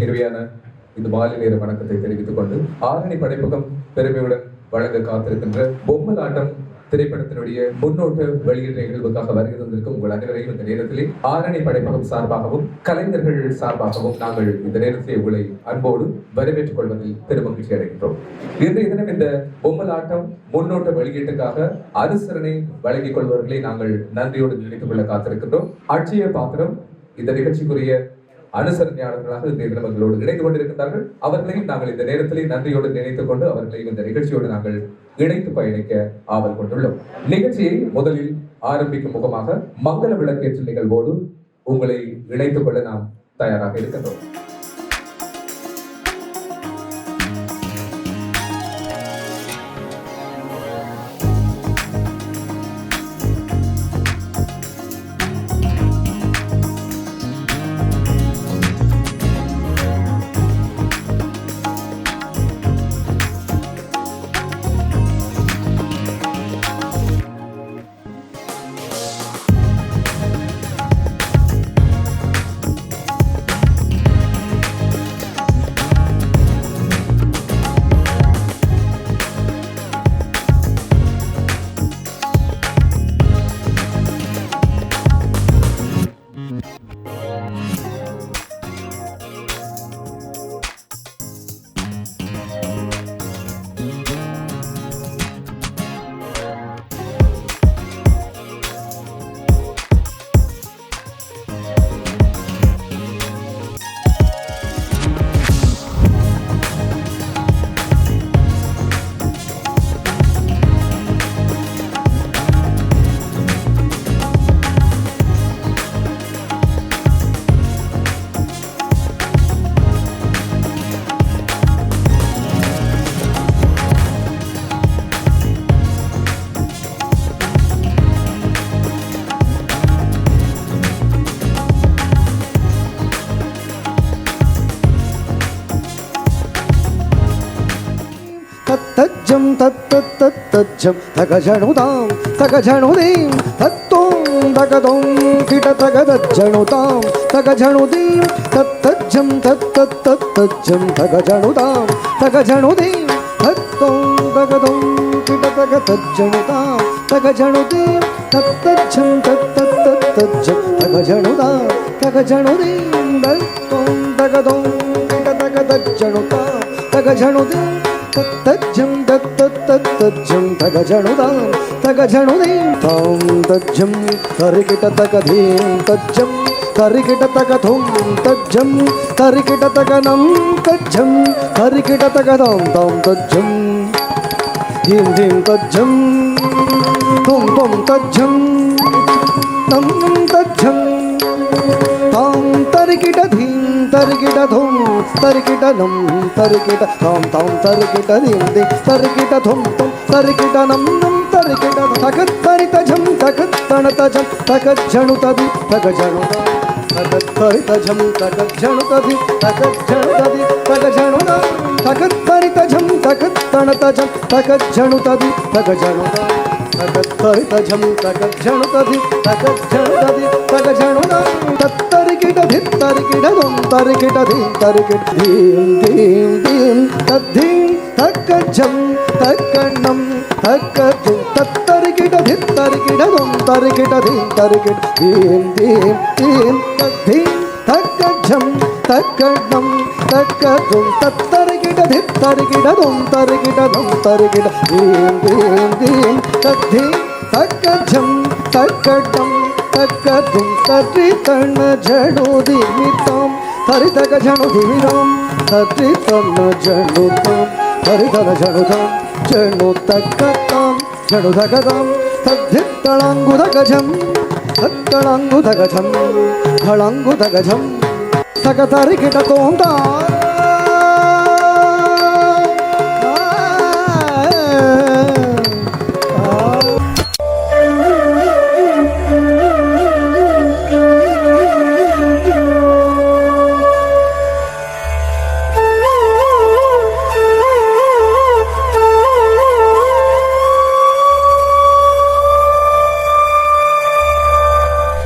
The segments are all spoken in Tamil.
இறுதியான இந்த மாலை நேர வணக்கத்தை தெரிவித்துக் கொண்டு ஆரணி படைப்பகம் பெருமையுடன் வழங்க காத்திருக்கின்ற பொம்மலாட்டம் திரைப்படத்தினுடைய முன்னோட்ட வெளியீட்டு நிகழ்வுக்காக வருகை தந்திருக்கும் உங்கள் அனைவரையும் இந்த நேரத்திலே ஆரணி படைப்பகம் சார்பாகவும் கலைஞர்கள் சார்பாகவும் நாங்கள் இந்த நேரத்திலே உங்களை அன்போடு வரவேற்றுக் கொள்வதில் பெருமகிழ்ச்சி அடைகின்றோம். இன்றைய தினம் இந்த பொம்மலாட்டம் முன்னோட்ட வெளியீட்டுக்காக அனுசரணை வழங்கிக் கொள்வர்களை நாங்கள் நன்றியோடு நினைத்துக் கொள்ள காத்திருக்கின்றோம். அட்சய பாத்திரம் இந்த நிகழ்ச்சிக்குரிய அனுசரணையாளர்களாக இந்த தினம் எங்களோடு இணைந்து கொண்டிருக்கிறார்கள். அவர்களையும் நாங்கள் இந்த நேரத்திலே நன்றியோடு நினைத்துக் கொண்டு அவர்களையும் இந்த நிகழ்ச்சியோடு நாங்கள் இணைத்து பயணிக்க ஆவல் கொண்டுள்ளோம். நிகழ்ச்சியை முதலில் ஆரம்பிக்கும் முகமாக மங்கள விளக்கேற்று நிகழ்வோடு உங்களை இணைத்துக் கொள்ள நாம் தயாராக இருக்கின்றோம். தத்தஜம் தத்தத்தத்தஜம் தகஜணுதாம் தகஜணுதீம் தத்தோம் தகதோம் கிட தகதஜணுதாம் தகஜணுதீம் தத்தஜம் தத்தத்தத்தஜம் தகஜணுதாம் தகஜணுதீம் தத்தோம் தகதோம் கிட தகதஜணுதாம் தகஜணுதீம் தத்தஜம் தத்தத்தத்தஜம் தகஜணுதாம் தகஜணுதீம் தத்தோம் தகதோம் கிட தகதஜணுதாம் தகஜணுதீம் தத்தஜம் தத்தத்தத்தஜம் தகஜணுதாம் தகஜணுதீம் தாம் தஜ்ஜம் கரிகிட தகதீம் தஜ்ஜம் கரிகிட தகதோம் தஜ்ஜம் கரிகிட தகனம் தஜ்ஜம் கரிகிட தகதாம் தாம் தஜ்ஜம் தீம் தீம் தஜ்ஜம் தொம் தொம் தஜ்ஜம் தம் தஜ்ஜம் தாம் தரிகிட தீம் தரிகிட தோம் தரிகிட நம் தரிகிட தாம் தாம் தரிகிட தீம் தி தரிகிட தோம் தொம் தரிகிட நம் நம் தரிகிட தகத் தரிதஜம் தகத் தனதஜம் தகத் ஜணுததி தகஜணுத தகத் தரிதஜம் தகத் ஜணுததி தகத் ஜணுததி தகஜணுத தகத் தரிதஜம் தகத் தனதஜம் தகத் ஜணுததி தகஜணுத தகத் தரிதஜம் தகத் ஜணுததி தகத் ஜணுததி தகஜணுத தத்தரிகிட தித்தரிகிட தொம் தரிகிட தீம் தரிகிட தீம் தீம் தீம் தத்தீம் தக்கஜம் தக்கணம் தக்கதும் தத்தரிகிட தித்தரிகிட தொம் தரிகிட தீம் தரிகிட தீம் தீம் தீம் தத்தீம் தக்கஜம் தக்கணம் தக்கதும் தத்தரிகிட தித்தரிகிட தொம் தரிகிட தொம் தரிகிட தீம் தீம் தீம் தத்தீம் தக்கஜம் தக்கணம் தக்கதும் தரி தன ஜணுதிமிதாம் தரிதக ஜணுதிமிதாம் தரி தன ஜணுதாம் தரிதன ஜணுதாம் ஜணு தக்கதாம் ஜணுதகதாம் தத்தித்தளாங்குதகஜம் தத்தளாங்குதகஜம் தளாங்குதகஜம் தகதரிகிட தோந்தா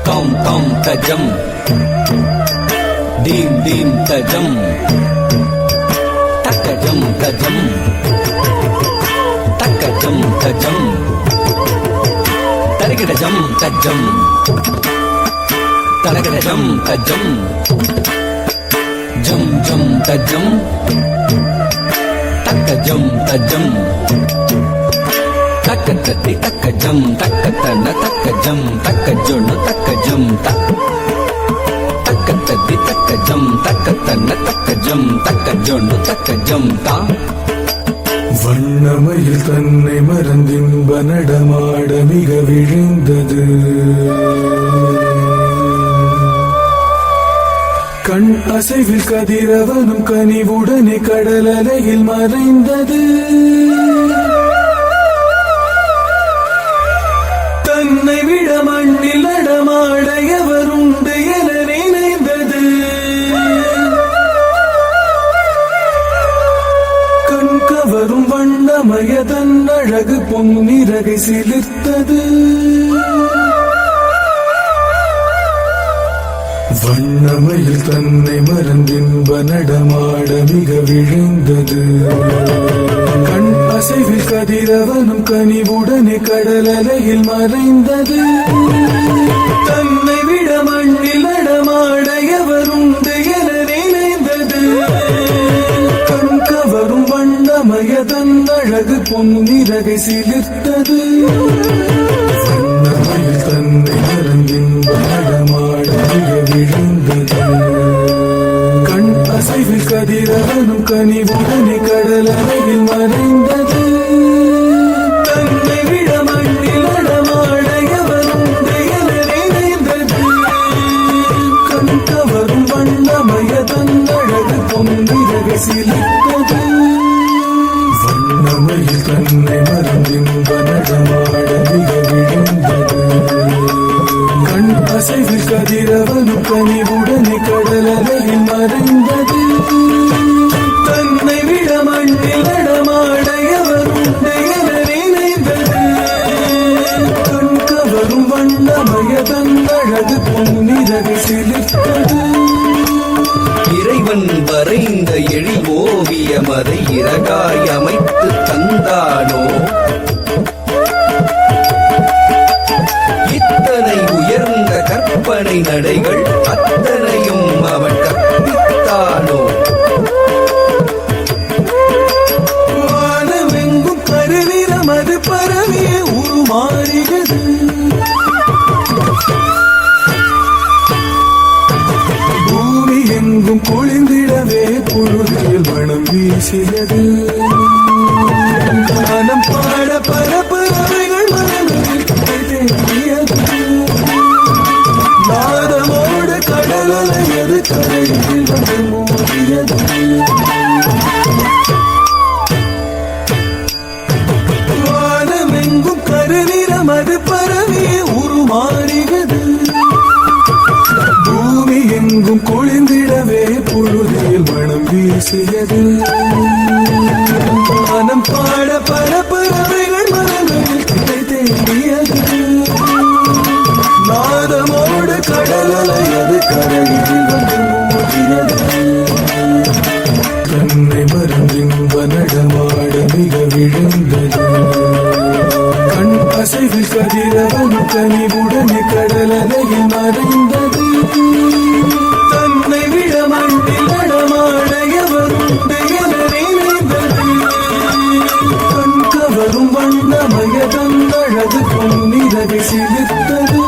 தம் தம் தஜம் ding ding tajam takajam tajam takajam tajam tarikajam tajam tarikajam tajam jam jam tajam takajam tajam takatati takajam takatana takajam takajonu takajam tak takatati takajam takatana takajam takajonu takajam ta வண்ணமயில் தன்னை மறந்தின்ப நடமாட மிக விழுந்தது. கண் அசைவில் கதிரவனும் கனிவுடனே கடல் அலையில் மறைந்தது. தன்னை விட மண்ணில் நடமாட எவருண்டு என நினைந்தது. கண் கவரும் வண்ணமய தன் அழகு பொன்னிறகை சிலிர்த்தது. வண்ணமயில் தன்னை மறந்தின்ப நடமாட மிக விழுந்தது. கண் அசைவில் கதிரவனும் கனிவுடனே கடல் அலையில் மறைந்தது. தன்னை விட மண்ணில் நடமாட எவருண்டு என நினைந்தது. கண் கவரும் வண்ணமய தன் அழகு பொன்னிறகை சிலிர்த்தது. வண்ணமயில் தன்னை மறந்தின்ப நடமாட மிக விழுந்தது. கண் அசைவில் கதிரவனும் கனிவுடனே கடல் அலையில் மறைந்தது. தன்னை விட மண்ணில் நடமாட எவருண்டு என நினைந்தது. கண் கவரும் வண்ணமய தன் அழகு பொன்னிறகை சிலிர்த்தது. வண்ணமயில் தன்னை மறந்தின்ப நடமாட மிக விழுந்தது. கண் அசைவில் கதிரவனும் கனிவுடனே கடல் அலையில் மறைந்தது. தன்னை விட மண்ணில் நடமாட எவருண்டு என நினைந்தது. கண் கவரும் வண்ணமய தன் அழகு பொன்னிறகை சிலிர்த்தது. இறைவன் வரைந்த எழில் ஓவியம் அதை இறகாய் அமைத்து தந்தானோ? இத்தனை உயர்ந்த கற்பனை நடைகள் அத்தனையும் அவன் கற்பித்தானோ? வானமெங்கும் கருநிறம் அது பரவிய உருமாறுகிறது. பூமி எங்கும் குளிர்ந்திடவே பொழுதில் மனம் வீசியது. மனம் பாட பரப்பறவைகள் மனதில் தேடியது. நாதமோடு கடல் அலையது கரையில் வந்து மோதியது. வானமெங்கும் கருநிறம் அது பரவிய உருமாறுகிறது. பூமி எங்கும் குளிர்ந்திடவே பொழுதில் மனம் வீசியது. மனம் பாட பரப்பறவைகள் மனதில் தேடியது. நாதமோடு கடல் அலையது கரையில் வந்து மோதியது. தன்னை மறந்தின்ப நடமாட மிக விழுந்தது. கண் அசைவில் கதிரவனும் கனிவுடனே கடல் அலையில் மறைந்தது. தன்னை விட மண்ணில் நடமாட எவருண்டு என நினைந்தது. கண் கவரும் வண்ணமய தன் அழகு பொன்னிறகை சிலிர்த்தது.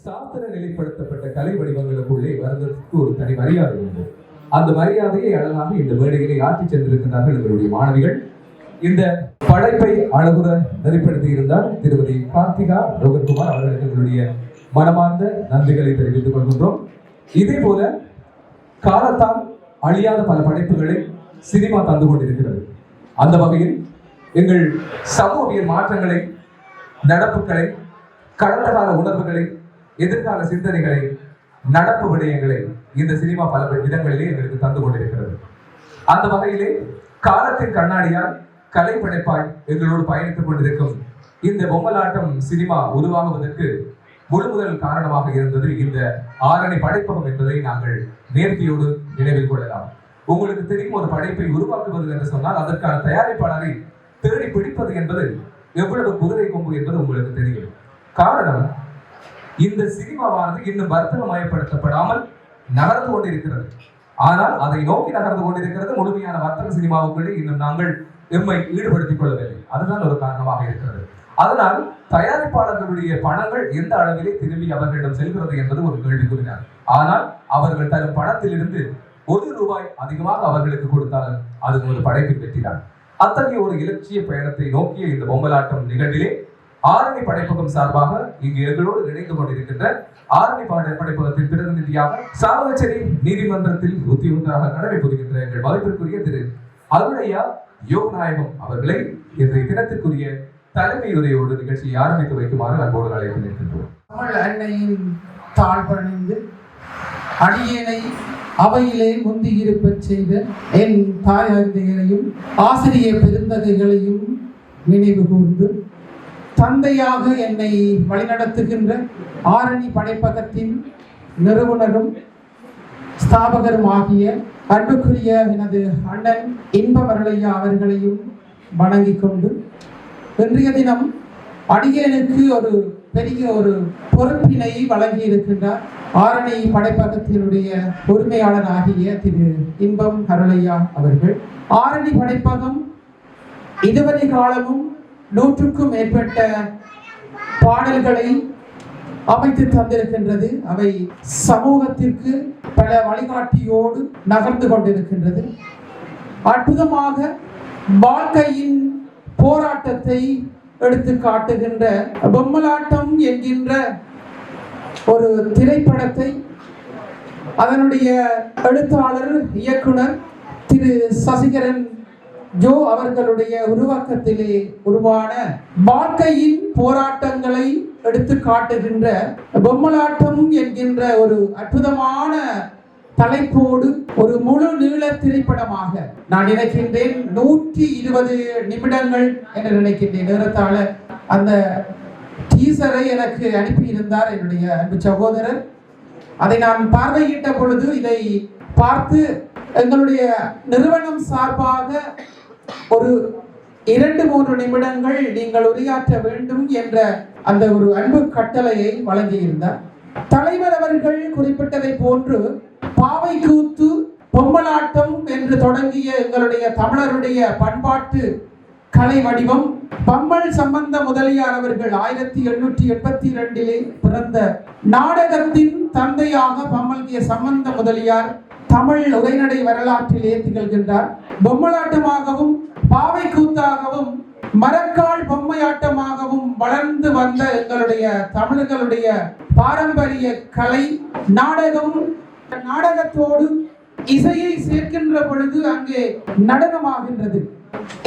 சாஸ்திர நிலைப்படுத்தப்பட்ட கலை வடிவங்களுக்குள்ளே வருவதற்கு ஒரு தனி மரியாதை உண்டு. அந்த மரியாதையை அழகாக இந்த மேடைகளை ஆற்றிச் சென்றிருக்கிறார்கள் எங்களுடைய மாணவிகள். இந்த படைப்பை அழகுற நெறிப்படுத்தி இருந்தார் திருமதி கார்த்திகா ரோகன்குமார் அவர்களுக்கு எங்களுடைய மனமார்ந்த நன்றிகளை தெரிவித்துக் கொள்கின்றோம். இதே போல காலத்தால் அழியாத பல படைப்புகளை சினிமா தந்து கொண்டிருக்கிறது. அந்த வகையில் எங்கள் சமூகவியல் மாற்றங்களை, நடப்புகளை, கடந்த கால உணர்வுகளை, எதிர்கால சிந்தனைகளை, நடப்பு விடயங்களை இந்த சினிமா பல விதங்களிலே எங்களுக்கு தந்து கொண்டிருக்கிறது. அந்த வகையிலே காலத்தின் கண்ணாடியால் கலை படைப்பாய் எங்களோடு பயணித்துக் கொண்டிருக்கும் இந்த பொம்மலாட்டம் சினிமா உருவாகுவதற்கு முழுமுதல் காரணமாக இருந்தது இந்த ஆரணி படைப்பகம் என்பதை நாங்கள் நேர்த்தியோடு நினைவில் கொள்ளலாம். உங்களுக்கு தெரியும், ஒரு படைப்பை உருவாக்குவது என்று சொன்னால் அதற்கான தயாரிப்பாளரை தேடி பிடிப்பது என்பது எவ்வளவு குதிரை கொம்பு என்பது உங்களுக்கு தெரியும். காரணம், இந்த சினிமாவானது இன்னும் வர்த்தகமயப்படுத்தப்படாமல் நகர்ந்து கொண்டிருக்கிறது. ஆனால் அதை நோக்கி நகர்ந்து கொண்டிருக்கிறது. முழுமையான வர்த்தக சினிமாவுக்குள்ளே இன்னும் நாங்கள் எம்மை ஈடுபடுத்திக் கொள்ளவில்லை. அதுதான் ஒரு காரணமாக இருக்கிறது. அதனால் தயாரிப்பாளர்களுடைய பணங்கள் எந்த அளவிலே திரும்பி அவர்களிடம் செல்கிறது என்பது ஒரு கேள்விக்குறினார். ஆனால் அவர்கள் தரும் பணத்திலிருந்து ₹1 அதிகமாக அவர்களுக்கு கொடுத்தாலும் அது ஒரு படைப்பின் வெற்றிதான். அத்தகைய ஒரு இலட்சிய பயணத்தை நோக்கிய இந்த பொம்மலாட்டம் நிகழ்விலே ஆரணி படைப்பகம் சார்பாக இங்கு எங்களோடு இணைந்து கொண்டிருக்கின்ற ஆரணி படைப்பகத்தின் பிரதிநிதியாக சாவகச்சேரி நீதிமன்றத்தில் உத்தியோகத்தராக கடமை புரிகின்ற எங்கள் மதிப்பிற்குரிய திரு அருணையா யோகநாயகம் அவர்களை இன்றைய தினத்திற்குரிய தலைமை உரையோடு நிகழ்ச்சியை ஆரம்பித்து வைக்குமாறு அன்போடு அழைத்து நிற்கின்றோம். தமிழ் அன்னையின் தாழ்வணிந்து அடியேனை அவையிலே முந்தியிருப்பச் செய்த என் தாயாரிதைகளையும் ஆசிரியர் பெருந்தகைகளையும் நினைவு கூர்ந்து தந்தையாக என்னை வழிநடத்துகின்ற ஆரணி படைப்பகத்தின் நிறுவனரும் ஸ்தாபகரும் ஆகிய அன்புக்குரிய எனது அண்ணன் இன்பமருளையா அவர்களையும் வணங்கிக் கொண்டு இன்றைய தினம் அடியேனுக்கு ஒரு பெரிய ஒரு பொறுப்பினை வழங்கி இருக்கின்றார் ஆரணி படைப்பகத்தினுடைய உரிமையாளர் ஆகிய திரு இன்பம் அருளையா அவர்கள். ஆரணி படைப்பகம் இதுவரை காலமும் 100க்கும் மேற்பட்ட பாடல்களை அமைத்து தந்திருக்கின்றது. அவை சமூகத்திற்கு பல வழிகாட்டியோடு நகர்ந்து கொண்டிருக்கின்றது. அற்புதமாக வாழ்க்கையின் போராட்டத்தை எடுத்து காட்டுகின்ற பொம்மலாட்டம் என்கின்ற ஒரு திரைப்படத்தை அதனுடைய எழுத்தாளர் இயக்குனர் திரு சசிகரன் ஜோ அவர்களுடைய உருவாக்கத்திலே உருவான வாழ்க்கையின் போராட்டங்களை எடுத்து காட்டுகின்ற பொம்மலாட்டம் என்கின்ற ஒரு அற்புதமான தலைப்போடு ஒரு முழு நீள திரைப்படமாக நான் நினைக்கின்றேன். 120 நிமிடங்கள் என்று நினைக்கின்றேன். நேரத்தால அந்த டீசரை எனக்கு அனுப்பியிருந்தார் என்னுடைய அன்பு சகோதரர். அதை நான் பார்வையிட்ட பொழுது இதை பார்த்து எங்களுடைய நிறுவனம் சார்பாக ஒரு 2-3 நிமிடங்கள் நீங்கள் உரையாற்ற வேண்டும் என்ற அந்த ஒரு அன்பு கட்டளையை வழங்கியிருந்தார். தலைவர் அவர்கள் குறிப்பிட்டதை போன்று பாவை கூத்து, பொம்மலாட்டம் என்று தொடங்கிய எங்களுடைய தமிழருடைய பண்பாட்டு கலை வடிவம் பம்மல் சம்பந்த முதலியார் அவர்கள் 1882 பிறந்த நாடகத்தின் தந்தையாக பம்மல் சம்பந்த முதலியார் தமிழ் உரைநடை வரலாற்றிலே திகழ்கின்றார். பொம்மலாட்டமாகவும் பாவை கூத்தாகவும் மரக்கால் பொம்மையாட்டமாகவும் வளர்ந்து வந்த எங்களுடைய தமிழர்களுடைய பாரம்பரிய கலை நாடகம், நாடகத்தோடு இசையை சேர்க்கின்ற பொழுது அங்கே நடனமாகின்றது.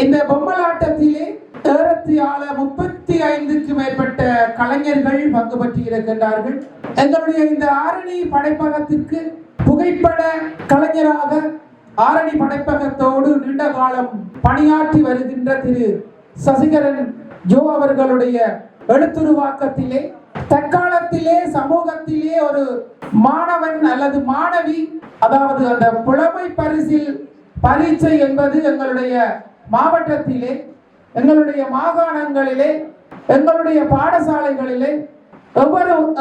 இந்த பொம்மலாட்டத்திலே 35க்கும் மேற்பட்ட கலைஞர்கள் பங்கு பற்றி இருக்கின்றார்கள். எங்களுடைய இந்த ஆரணி படைப்பகத்திற்கு புகைப்பட கலைஞராக ஆரணி படைப்பகத்தோடு நீண்ட காலம் பணியாற்றி வருகின்ற திரு சசிகரன் ஜோ அவர்களுடைய எழுத்துருவாக்கத்திலே தற்காலத்திலே சமூகத்திலே ஒரு மாணவன் அல்லது மாணவி, அதாவது அந்த புலமை பரிசில் பரீட்சை என்பது எங்களுடைய மாவட்டத்திலே, எங்களுடைய மாகாணங்களிலே, எங்களுடைய பாடசாலைகளிலே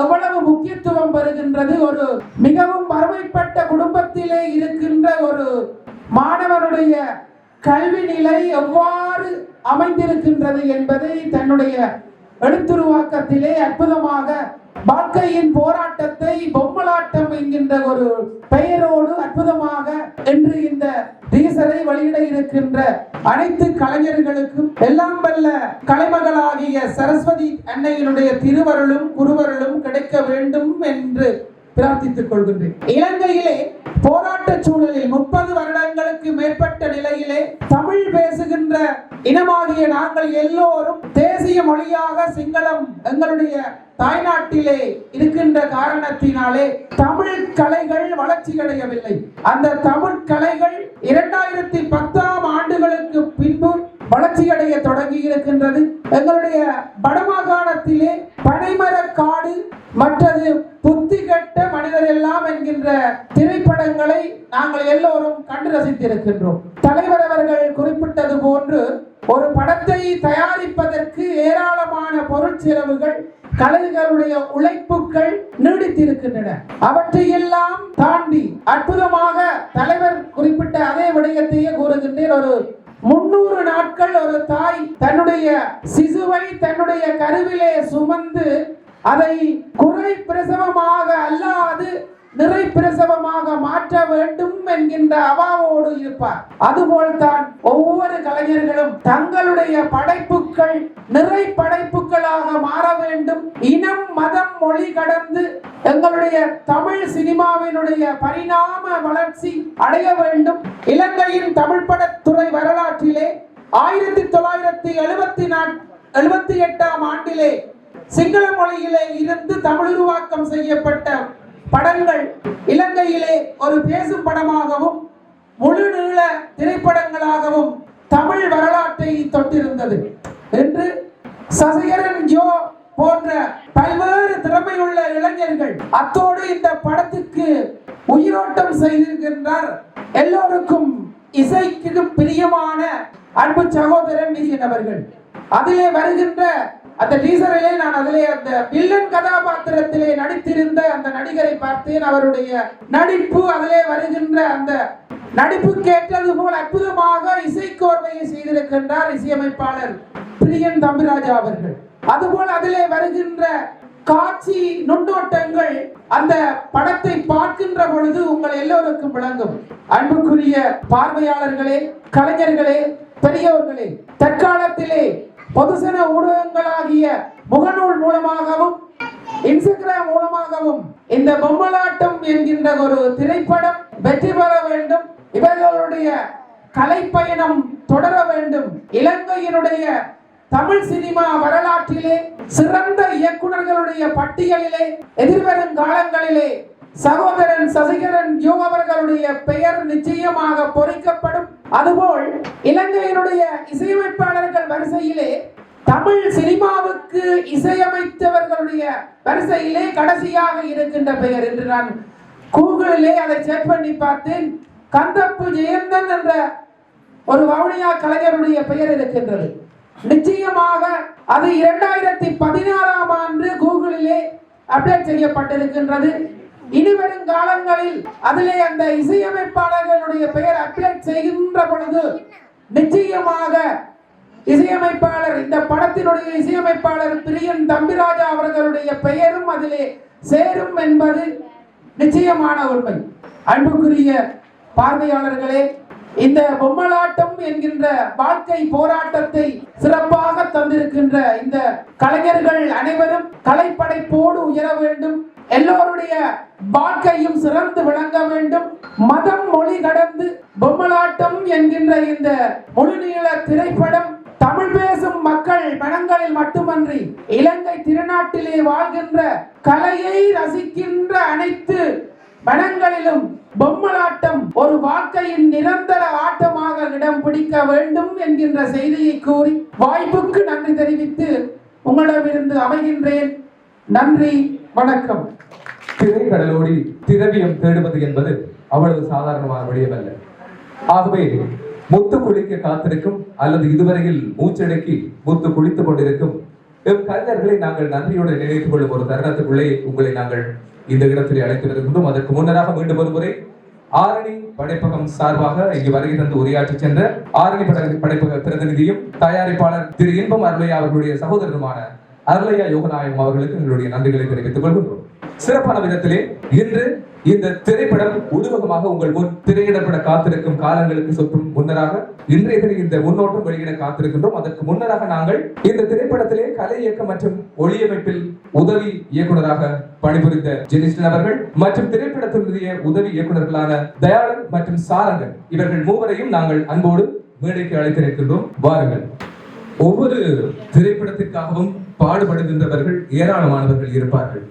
எவ்வளவு முக்கியத்துவம் பெறுகின்றது. ஒரு மிகவும் வறுமைப்பட்ட குடும்பத்திலே இருக்கின்ற ஒரு மாணவனுடைய கல்வி நிலை எவ்வாறு அமைந்திருக்கின்றது என்பதை தன்னுடைய எழுத்துருவாக்கத்திலே அற்புதமாக வாழ்க்கையின் போராட்டத்தை பொம்மலாட்டம் என்கின்ற ஒரு பெயரோடு அற்புதமாக இருக்கின்ற அனைத்து கலைஞர்களுக்கும் எல்லாம் வல்ல கலைமகளாகிய சரஸ்வதி அன்னையினுடைய திருவருளும் குருவருளும் கிடைக்க வேண்டும் என்று பிரார்த்தித்துக் கொள்கின்றேன். இலங்கையிலே போராட்ட சூழலில் 30 வருடங்களுக்கு மேற்பட்ட நிலையிலே தமிழ் பேசுகின்ற இனமாகிய நாங்கள் எல்லோரும் தேசிய மொழியாக சிங்களம் எங்களுடைய தாய்நாட்டிலே இருக்கின்ற காரணத்தினாலே தமிழ் கலைகள் வளர்ச்சி அடையவில்லை. அந்த தமிழ் கலைகள் 2010ஆம் ஆண்டுகளுக்கு பின்பு வளர்ச்சியடைய தொடங்கி இருக்கின்றது. எங்களுடைய வடமாகாணத்திலே பனைமரக்காடு மற்றது புத்தி கட்ட மனிதர் எல்லாம் என்கின்ற திரைப்படங்களை நாங்கள் எல்லோரும் கண்டு ரசித்திருக்கின்றோம். தலைவர் அவர்கள் குறிப்பிட்டது போன்று ஒரு படத்தை தயாரிப்பதற்கு ஏராளமான பொருள் செலவுகள் கலைஞர்களுடைய உழைப்புகள் நீடித்திருக்கின்றன. அவற்றையெல்லாம் தாண்டி அற்புதமாக தலைவர் குறிப்பிட்ட அதே விடயத்தையே கூறுகின்றேன். ஒரு 300 நாட்கள் ஒரு தாய் தன்னுடைய சிசுவை தன்னுடைய கருவிலே சுமந்து அதை குறை பிரசவமாக அல்லாது நிறை பிரசவமாக மாற்ற வேண்டும் என்கின்ற அவாவோடு இருப்பார். அதுபோல்தான் ஒவ்வொரு கலைஞர்களும் தங்களுடைய படைப்புகள் நிறை படைப்புகளாக மாற வேண்டும். இனம் மதம் மொழி கடந்து எங்களுடைய தமிழ் சினிமாவினுடைய பரிணாம வளர்ச்சி அடைய வேண்டும். இலங்கையின் தமிழ் படத்துறை வரலாற்றிலே 1978ஆம் ஆண்டிலே சிங்கள மொழியிலே இருந்து தமிழ் உருவாக்கம் செய்யப்பட்ட படங்கள் இலங்கையிலே ஒரு பேசும் படமாகவும் முழு நீள திரைப்படங்களாகவும் தமிழ் வரலாற்றை தொட்டிருந்தது என்று சசிகரன் ஜோ போன்ற பல்வேறு திறமையுள்ள இளைஞர்கள் அத்தோடு இந்த படத்துக்கு உயிரோட்டம் செய்திருக்கின்றார். எல்லோருக்கும் இசைக்கு பிரியமான அன்பு சகோதரன் விஜயன் அவர்கள். அதிலே வருகின்ற அந்த டீசரிலே நான் அதிலே அந்த வில்லன் கதாபாத்திரத்திலே நடித்திருந்த அந்த நடிகரை பார்த்தேன். அவருடைய நடிப்பு அதிலே வருகின்ற அந்த நடிப்புக்கு ஏற்றது போல் அற்புதமாக இசைக்கோர்வையை செய்திருக்கின்றார் இசையமைப்பாளர் பிரியன் தம்பிராஜா அவர்கள். அதுபோல் அதிலே வருகின்ற காட்சி நுண்ணோட்டங்கள் அந்த படத்தை பார்க்கின்ற பொழுது உங்கள் எல்லோருக்கும் விளங்கும். அன்புக்குரிய பார்வையாளர்களே, கலைஞர்களே, பெரியவர்களே, தற்காலத்திலே பொதுசன ஊடகங்களாகிய முகநூல் மூலமாகவும் இன்ஸ்டாகிராம் மூலமாகவும் இந்த பொம்மலாட்டம் என்கின்ற ஒரு திரைப்படம் வெற்றி பெற வேண்டும். இவர்களுடைய கலைப்பயணம் தொடர வேண்டும். இலங்கையினுடைய தமிழ் சினிமா வரலாற்றிலே சிறந்த இயக்குநர்களுடைய பட்டியலிலே எதிர்வரும் காலங்களிலே சகோதரன் சசிகரன் ஜோ அவர்களுடைய பெயர் நிச்சயமாக பொறிக்கப்படும். அதுபோல் இலங்கையினுடைய இசையமைப்பாளர்கள் வரிசையிலே தமிழ் சினிமாவுக்கு இசையமைத்தவர்களுடைய வரிசையிலே கடைசியாக இருக்கின்ற பெயர் என்று நான் கூகுளிலே அதை செக் பண்ணி பார்த்தேன். கந்தப்பு ஜெயந்தன் என்ற ஒரு வவுனியா கலைஞருடைய பெயர் இருக்கின்றது. நிச்சயமாக அது 2016ஆம் ஆண்டு கூகுளிலே அப்டேட் செய்யப்பட்டிருக்கின்றது. இனிவரும் காலங்களில் அதிலே அந்த இசையமைப்பாளர்களுடைய பெயர் அப்டேட் செய்கின்ற பொழுது நிச்சயமாக இசையமைப்பாளர் இந்த படத்தினுடைய இசையமைப்பாளர் பிரியன் தம்பிராஜா அவர்களுடைய பெயரும் அதிலே சேரும் என்பது நிச்சயமான உண்மை. அன்புக்குரிய பார்வையாளர்களே, இந்த பொம்மலாட்டம் என்கின்ற வாழ்க்கை போராட்டத்தை சிறப்பாக தந்திருக்கின்ற இந்த கலைஞர்கள் அனைவரும் கலைப்படைப்போடு உயர வேண்டும். எல்லோருடைய வாழ்க்கையும் சிறந்து விளங்க வேண்டும். மதம் மொழி கடந்து பொம்மலாட்டம் என்கின்ற இந்த முழுநீள திரைப்படம் தமிழ் பேசும் மக்கள் மனங்களில் மட்டுமன்றி இலங்கை திருநாட்டிலே வாழ்கின்ற கலையை ரசிக்கின்ற அனைத்து மனங்களிலும் பொம்மலாட்டம் ஒரு வாழ்க்கையின் நிரந்தர ஆட்டமாக இடம் பிடிக்க வேண்டும் என்கின்ற செய்தியை கூறி வாய்ப்புக்கு நன்றி தெரிவித்து உங்களிடமிருந்து அமைகின்றேன். நன்றி, வணக்கம். திரைக்கடலோடி திரவியம் தேடுவது என்பது அவ்வளவு சாதாரணமான விடயமல்ல. ஆகவே முத்து குளிக்க காத்திருக்கும் அல்லது இதுவரையில் மூச்சடக்கி முத்து குளித்துக் கொண்டிருக்கும் எம் கலைஞர்களை நாங்கள் நன்றியோடு நினைத்துக் கொள்ளும் ஒரு தருணத்துக்குள்ளே உங்களை நாங்கள் இந்த இடத்திலே அழைத்து வருகின்றோம். அதற்கு முன்னராக மீண்டும் ஒருமுறை ஆரணி படைப்பகம் சார்பாக இங்கு வருகை தந்து உரையாற்றி சென்ற ஆரணி படைப்பக பிரதிநிதியும் தயாரிப்பாளர் திரு இன்பம் அருளையா அவர்களுடைய சகோதரருமான அருளையா யோகநாயகம் அவர்களுக்கு எங்களுடைய நன்றிகளை தெரிவித்துக் கொள்கின்றோம். சிறப்பான விதத்திலே இன்று இந்த திரைப்படம் உருவகமாக உங்கள் முன் திரையிடப்பட காத்திருக்கும் காலங்களுக்கு சொற்றும் முன்னராக இன்றைய தினம் இந்த முன்னோட்டம் வெளியிட காத்திருக்கின்றோம். அதற்கு முன்னராக நாங்கள் இந்த திரைப்படத்திலே கலை இயக்கம் மற்றும் ஒளியமைப்பில் உதவி இயக்குநராக பணிபுரிந்த ஜெனிஸ்டன் அவர்கள் மற்றும் திரைப்படத்தினுடைய உதவி இயக்குநர்களான தயாளன் மற்றும் சாரங்கன் இவர்கள் மூவரையும் நாங்கள் அன்போடு மேடைக்கு அழைத்திருக்கின்றோம். வாருங்கள். ஒவ்வொரு திரைப்படத்திற்காகவும் பாடுபடுகின்றவர்கள் ஏராளமானவர்கள் இருப்பார்கள்.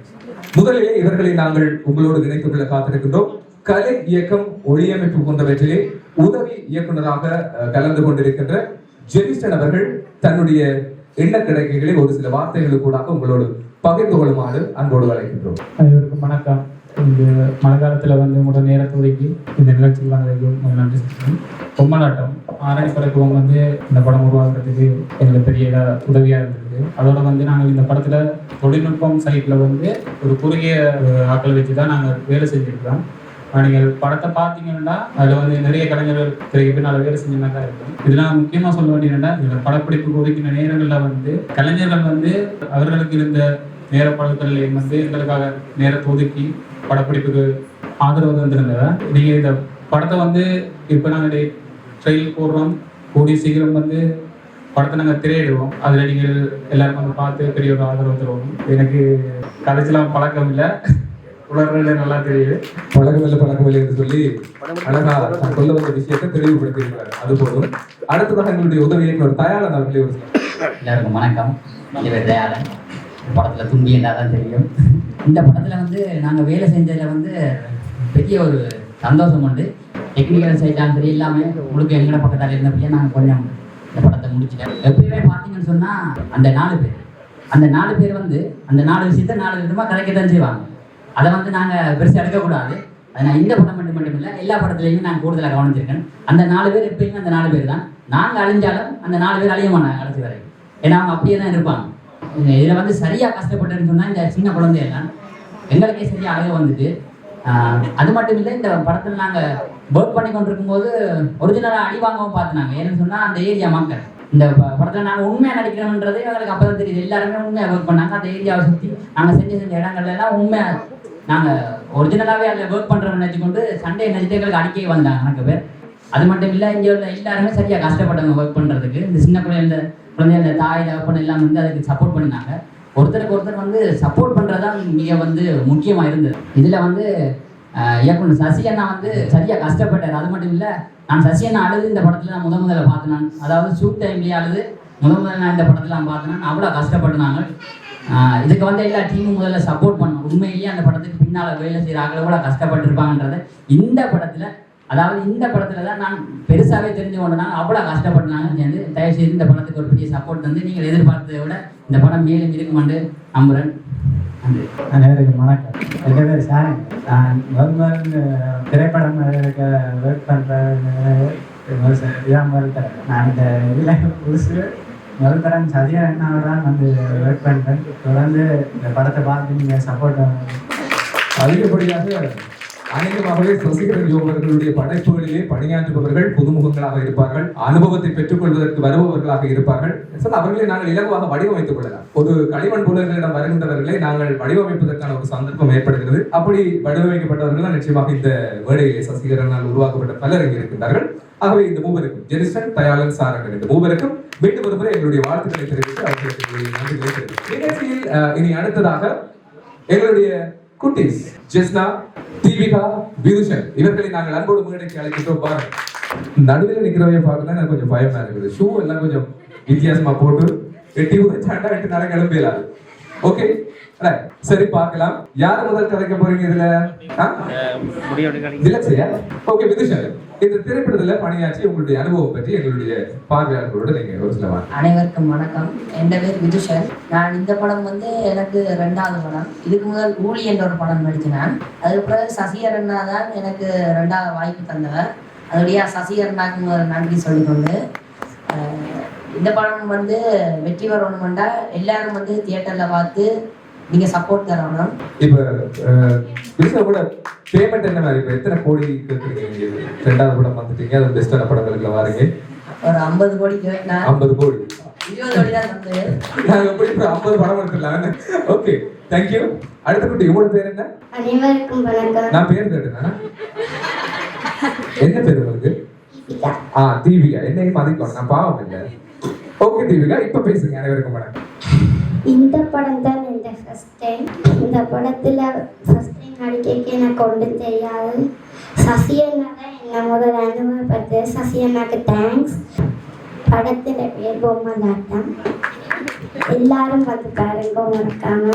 முதலிலே இவர்களை நாங்கள் உங்களோடு இணைத்துக் கொள்ள காத்திருக்கின்றோம். கலை இயக்கம் ஒளியமைப்பு போன்றவற்றிலே உதவி இயக்குநராக கலந்து கொண்டிருக்கின்ற ஜெனிஸ்டன் அவர்கள் தன்னுடைய எண்ண கிடைக்கைகளை ஒரு சில வார்த்தைகளுக்கூடாக உங்களோடு பகிர்ந்து கொள்ளுமாறு அன்போடு அழைக்கின்றோம். அனைவருக்கும் வணக்கம். இந்த மழை காலத்தில் வந்து உங்களோட நேரத்தை ஒதுக்கி இந்த நிகழ்ச்சியில் வந்ததுக்கு நன்றி சொல்கிறேன். பொம்மலாட்டம் ஆரணி படைப்பும் வந்து இந்த படம் உருவாக்குறதுக்கு எங்களுக்கு பெரிய உதவியாக இருந்தது. அதோட வந்து நாங்கள் இந்த படத்தில் தொழில்நுட்பம் சைட்டில் வந்து ஒரு குறுகிய ஆக்கள் வச்சு தான் நாங்கள் வேலை செஞ்சுருக்கோம். நீங்கள் படத்தை பார்த்தீங்கன்னா அதில் வந்து நிறைய கலைஞர்கள் திரைக்கு பின்னால் வேலை செஞ்ச மாதிரி தான் இருக்கும். இதெல்லாம் முக்கியமாக சொல்ல வேண்டியதுன்னா இந்த படப்பிடிப்பு ஒதுக்கின நேரங்களில் வந்து கலைஞர்கள் வந்து அவர்களுக்கு இருந்த நேரப்பழக்கங்களையும் வந்து எங்களுக்காக நேரத்தை ஒதுக்கி படப்பிடிப்புக்கு ஆதரவு தந்திருந்தவ. நீங்கள் இந்த படத்தை வந்து இப்போ நாங்கள் ட்ரெயில் போடுறோம். கூடிய சீக்கிரம் வந்து படத்தை நாங்கள் திரையிடுவோம். அதில் நீங்கள் எல்லாரும் வந்து பார்த்து பெரிய ஒரு ஆதரவு தருவோம். எனக்கு கதைச்செல்லாம் பழக்கம் இல்லை, உலகில நல்லா தெரியுது. பழக்கமில்லை என்று சொல்லி அழகா நான் சொல்ல வந்த விஷயத்தை தெளிவுபடுத்தியிருக்கிறார். அது போதும். அடுத்ததாக எங்களுடைய உதவி இயக்குனர் தயாளன் அவர்களே. எல்லாருக்கும் வணக்கம். இவர் தயாளன். படத்தில் தும்பி என்றால் தான் தெரியும். இந்த படத்தில் வந்து நாங்கள் வேலை செஞ்சதில் வந்து பெரிய ஒரு சந்தோஷம் உண்டு. டெக்னிக்கல் சைட்டாக சரி எல்லாமே முழுக்க எங்கட பக்கத்தால் இருந்தபடியே நாங்கள் கொஞ்சம் இந்த படத்தை முடிச்சிட்டேன். எப்பயுமே பார்த்தீங்கன்னு சொன்னால் அந்த 4 பேர் வந்து அந்த 4 விஷயத்தை 4 விதமாக கலைக்கத்தான் செய்வாங்க. அதை வந்து நாங்கள் பெருசாக எடுக்கக்கூடாது. அதனால் இந்த படம் மட்டும் இல்லை, எல்லா படத்துலையும் நான் கூடுதலாக கவனிச்சிருக்கேன். அந்த 4 பேர் எப்பயுமே அந்த 4 பேர் தான். நாங்கள் அழிஞ்சாலும் அந்த 4 பேர் அழிய மாட்டாங்க கடைசி வரை. ஏன்னா அவங்க அப்படியே தான் இருப்பாங்க. இதில் வந்து சரியாக கஷ்டப்பட்டுன்னு சொன்னால் இந்த சின்ன குழந்தையெல்லாம் எங்களுக்கே சரியாக அழக வந்துட்டு. அது மட்டும் இல்லை, இந்த படத்தில் நாங்கள் ஒர்க் பண்ணி கொண்டிருக்கும் போது ஒரிஜினலாக அடி வாங்கவும் பார்த்துனாங்க. ஏன்னு சொன்னால் அந்த ஏரியா மக்கள் இந்த படத்தில் நாங்கள் உண்மையாக நடிக்கிறோம்ன்றது எங்களுக்கு அப்போ தான் தெரியுது. எல்லாருமே உண்மையாக ஒர்க் பண்ணாங்க. அந்த ஏரியாவை சுற்றி நாங்கள் செஞ்ச இடங்கள்லாம் உண்மையாக நாங்கள் ஒரிஜினலாகவே அதில் ஒர்க் பண்ணுறோம்னு நினச்சிக்கொண்டு சண்டே நினைச்சிட்டு எங்களுக்கு அடிக்கவே வந்தாங்க எனக்கு பேர். அது மட்டும் இல்லை, இங்கே உள்ள எல்லாருமே சரியாக கஷ்டப்பட்டாங்க ஒர்க் பண்ணுறதுக்கு. இந்த சின்ன குழந்தை அந்த தாய் தகப்பன் எல்லாம் வந்து அதுக்கு சப்போர்ட் பண்ணினாங்க. ஒருத்தருக்கு ஒருத்தர் வந்து சப்போர்ட் பண்ணுறது தான் மிக வந்து முக்கியமாக இருந்தது. இதில் வந்து இயக்குனர் சசி அண்ணா வந்து சரியாக கஷ்டப்பட்டார். அது மட்டும் இல்லை, நான் சசி அண்ணா அழுது இந்த படத்தில் நான் முதல்ல பார்த்தேன். அதாவது ஷூட் டைம்லேயே அழுது முதல்ல நான் இந்த படத்தில் நான் பார்த்தேன். அவ்வளோ கஷ்டப்பட்டுனாங்க. இதுக்கு வந்து எல்லா டீமும் முதல்ல சப்போர்ட் பண்ணணும். உண்மையிலேயே அந்த படத்துக்கு பின்னால் வேலை செய்கிறாங்களோ கூட கஷ்டப்பட்டுருப்பாங்கன்றதை இந்த படத்தில், அதாவது இந்த படத்தில் தான் நான் பெருசாகவே தெரிஞ்சு கொண்டேன். அவ்வளோ கஷ்டப்பட்டுனாங்க. சேர்ந்து தயவுசெய்து இந்த படத்துக்கு ஒரு பெரிய சப்போர்ட் தந்து நீங்கள் எதிர்பார்த்ததை விட இந்த படம் மேலும் இருக்குமென்று நம்புகிறேன். அனைவருக்கும் வணக்கம். என் பேர் சாரன். நான் முதல் திரைப்படம் ஒர்க் பண்ணுறேன். இதான் முதல் தரம். நான் இந்த இதில் புதுசு முதல் தரம் சதியா என்னாவோட தான் வந்து ஒர்க் பண்ணுறேன். தொடர்ந்து இந்த படத்தை பார்த்து நீங்கள் சப்போர்ட் அதிகப்படியாக அநேகமாகவே சசிகரன் யோகர்களுடைய படைப்புகளிலே பணியாற்றுபவர்கள் புதுமுகங்களாக இருப்பார்கள். அனுபவத்தை பெற்றுக் கொள்வதற்கு வருபவர்களாக இருப்பார்கள். அவர்களை நாங்கள் இலகுவாக வடிவமைத்துக் கொள்ளலாம். ஒரு களிமண் புலர்களிடம் வருகின்றவர்களை நாங்கள் வடிவமைப்பதற்கான ஒரு சந்தர்ப்பம் ஏற்படுகிறது. அப்படி வடிவமைக்கப்பட்டவர்கள் நிச்சயமாக இந்த மேடையிலே சசிகரனால் உருவாக்கப்பட்ட பலர் இங்கே இருக்கின்றார்கள். ஆகவே இந்த மூவருக்கும் ஜெனிஸ்டன், தயாளன், சாரங்கன் இந்த மூவருக்கும் மீண்டும் ஒரு முறை எங்களுடைய வாழ்த்துக்களை தெரிவித்து அவர்களுக்கு நன்றிகளை தெரிவித்து நிகழ்ச்சியில் இனி அடுத்ததாக எங்களுடைய குட்டீஸ் ஜெஸ்னா, தீபிகா, விதுஷன் இவர்களை நாங்கள் அன்போடு மேடைக்கு அழைக்கின்றோம். பாருங்க, நடுவில் நிக்கிறவைய பார்க்கல எனக்கு கொஞ்சம் பயமா இருக்குது. ஷூ எல்லாம் கொஞ்சம் வித்தியாசமா போட்டு எட்டி சண்டை விட்டு நடக்க கிளம்பிடலாம். ஓகே, சரி, பார்க்கலாம். யார் முதல் கதைக்க போறீங்க இதுல? ஓகே, விதுஷன், இந்த திரைப்படத்துல பணியாற்றி உங்களுடைய அனுபவம் பற்றி எங்களுடைய பார்வையாளர்களோட நீங்க ஒரு சில வார்த்தை. அனைவருக்கும் வணக்கம். என் பேர் விதுஷன். நான் இந்த படம் வந்து எனக்கு 2வது படம். இதுக்கு முதல் ஊழி என்ற ஒரு படம் நடிச்சினேன். அதுக்கப்புறம் சசிகரண்ணா தான் எனக்கு 2வது வாய்ப்பு தந்தவர். அதோடைய சசிகரண்ணாக்கு ஒரு நன்றி சொல்லிக்கொண்டு இந்த படம் வந்து வெற்றி வரணும்னா எல்லாரும் வந்து தியேட்டர்ல பார்த்து நீங்க சப்போர்ட் தரணும். இப்ப கூட பேமெண்ட் என்ன மாதிரி? இப்ப எத்தனை கோடி கேட்குறீங்க? 2வது படம் வந்துட்டீங்க, அது பெஸ்டான படங்களுக்கு வாரீங்க. ஒரு 50 கோடி கேட்கலாம். 50 கோடி 20 கோடி தான் வந்தது. நாங்க போய் ஒரு 50 படம் எடுத்துடலாம். Okay, thank you. அடுத்த குட்டி, உங்களோட பேர் என்ன? அனைவருக்கும் வணக்கம். நான் பேர் கேட்டேன். என்ன பேர் உங்களுக்கு? தீபிகா. என்னையும் மதிக்கணும், நான் பாவம் இல்லை. ஓகே தீபிகா, இப்ப பேசுங்க. அனைவருக்கும் வணக்கம். இந்த படம் தான் இந்த ஃபர்ஸ்ட் டைம். இந்த படத்துல ஃபர்ஸ்ட் டைம் நடிக்க எனக்கு ஒன்றும் தெரியாது. சசி அண்ணா தான் என்னை முதல் அனுபவப்பட்டு. சசி அண்ணாக்கு தேங்க்ஸ். படத்துல பேர் பொம்மலாட்டம். எல்லாரும் வந்து பாருங்க மறக்காம.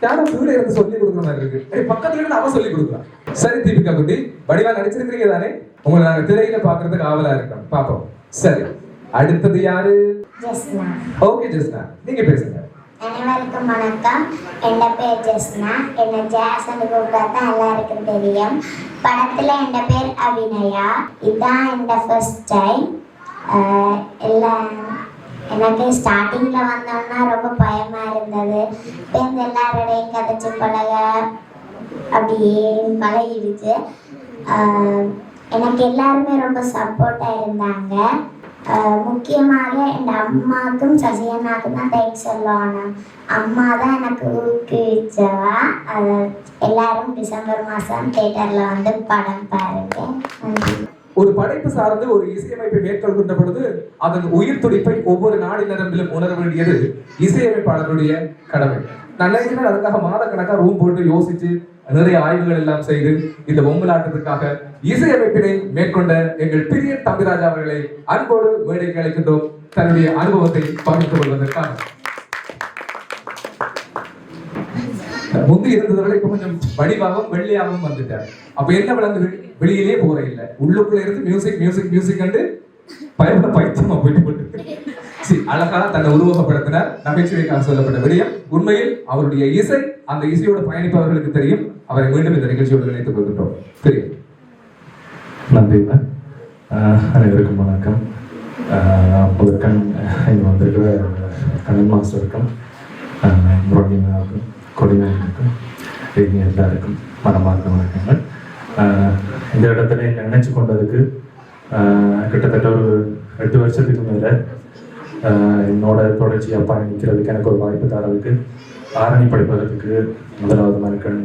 யாரும் சூரிய இருந்து சொல்லி கொடுக்குற மாதிரி இருக்கு. பக்கத்துல இருந்து அவன் சொல்லி கொடுக்குறான். சரி தீபிகா குட்டி, வடிவா நடிச்சிருக்கீங்க தானே? உங்களை நாங்க திரையில பாக்குறதுக்கு ஆவலா இருக்கோம், பாப்போம். சரி, அடுத்தது யாரு? ஜெஸ்னா. ஓகே ஜெஸ்னா, நீங்க பேசுங்க. அனைவருக்கும் வணக்கம். என் பேர் ஜெஸ்னா. என்ன ஜாஸ்ன்னு கூப்பிட்டா எல்லாருக்கும் தெரியும். படத்துல என் பேர் அபிநயா. இதுதான் என் ஃபர்ஸ்ட் டைம். எல்லாம் எனக்கு ஸ்டார்டிங்ல வந்தோம்னா ரொம்ப பயமா இருந்தது. இப்போ இந்த எல்லாரோடையும் கதைச்சு பழக அப்படியே பழகிடுச்சு. எனக்கு எல்லாருமே ரொம்ப சப்போர்ட்டாக இருந்தாங்க. முக்கியமாக என் அம்மாவுக்கும் சசியண்ணாவுக்கும் தான் தேங்க்ஸ் சொல்லணும். அம்மா தான் எனக்கு ஊக்குவிச்சவா. எல்லாரும் டிசம்பர் மாதம் தியேட்டரில் வந்து படம் பாருங்க. நன்றி. ஒரு படைப்பு சார்ந்து ஒரு இசையமைப்பை மேற்கொள்கின்ற பொழுது அதன் உயிர் துடிப்பை ஒவ்வொரு நாடினரம்பிலும் உணர வேண்டியது இசையமைப்பாளருடைய கடமை. நான் நினைக்கிறேன் அதுக்காக மாதக்கணக்கா ரூம் போட்டு யோசிச்சு நிறைய ஆய்வுகள் எல்லாம் செய்து இந்த பொம்மலாட்டத்துக்காக இசையமைப்பினை மேற்கொண்ட எங்கள் பிரிய தம்பிராஜா அவர்களை அன்போடு மேடைக்கு அழைக்கின்றோம், தன்னுடைய அனுபவத்தை பகிர்ந்து கொள்வதற்காக. முந்தி இருந்தவர்களை இப்ப கொஞ்சம் வடிவாகவும் வெள்ளையாகவும் வந்துட்டார். அப்ப என்ன விளங்குது? வெளியிலே போற இல்ல, உள்ளுக்குள்ள இருந்து மியூசிக் மியூசிக் மியூசிக் கண்டு பயப்பட பைத்தியமா போயிட்டு அழகா தன்னை உருவகப்படுத்தினார். நகைச்சுவைக்காக சொல்லப்பட்ட விடயம் உண்மையில் அவருடைய இசை, அந்த இசையோட பயணிப்பவர்களுக்கு தெரியும். அவரை மீண்டும் இந்த நிகழ்ச்சியோடு இணைத்துக் கொள்கின்றோம். தெரியும். நன்றி. அனைவருக்கும் வணக்கம். முதற்கண் இங்கே வந்திருக்கிற கண்ணன் மாஸ்டருக்கும் முரளினாருக்கும் கொடிநாயகனுக்கும் எல்லாருக்கும் மனமார்ந்த வணக்கங்கள். இந்த இடத்துல என்னை நினைச்சு கொண்டதுக்கு கிட்டத்தட்ட ஒரு 8 வருஷத்துக்கு மேலே என்னோட தொடர்ச்சியாக பயணிக்கிறதுக்கு எனக்கு ஒரு வாய்ப்பு தரதுக்கு ஆரணி படிப்பதற்கு முதலாவது மறுக்கண்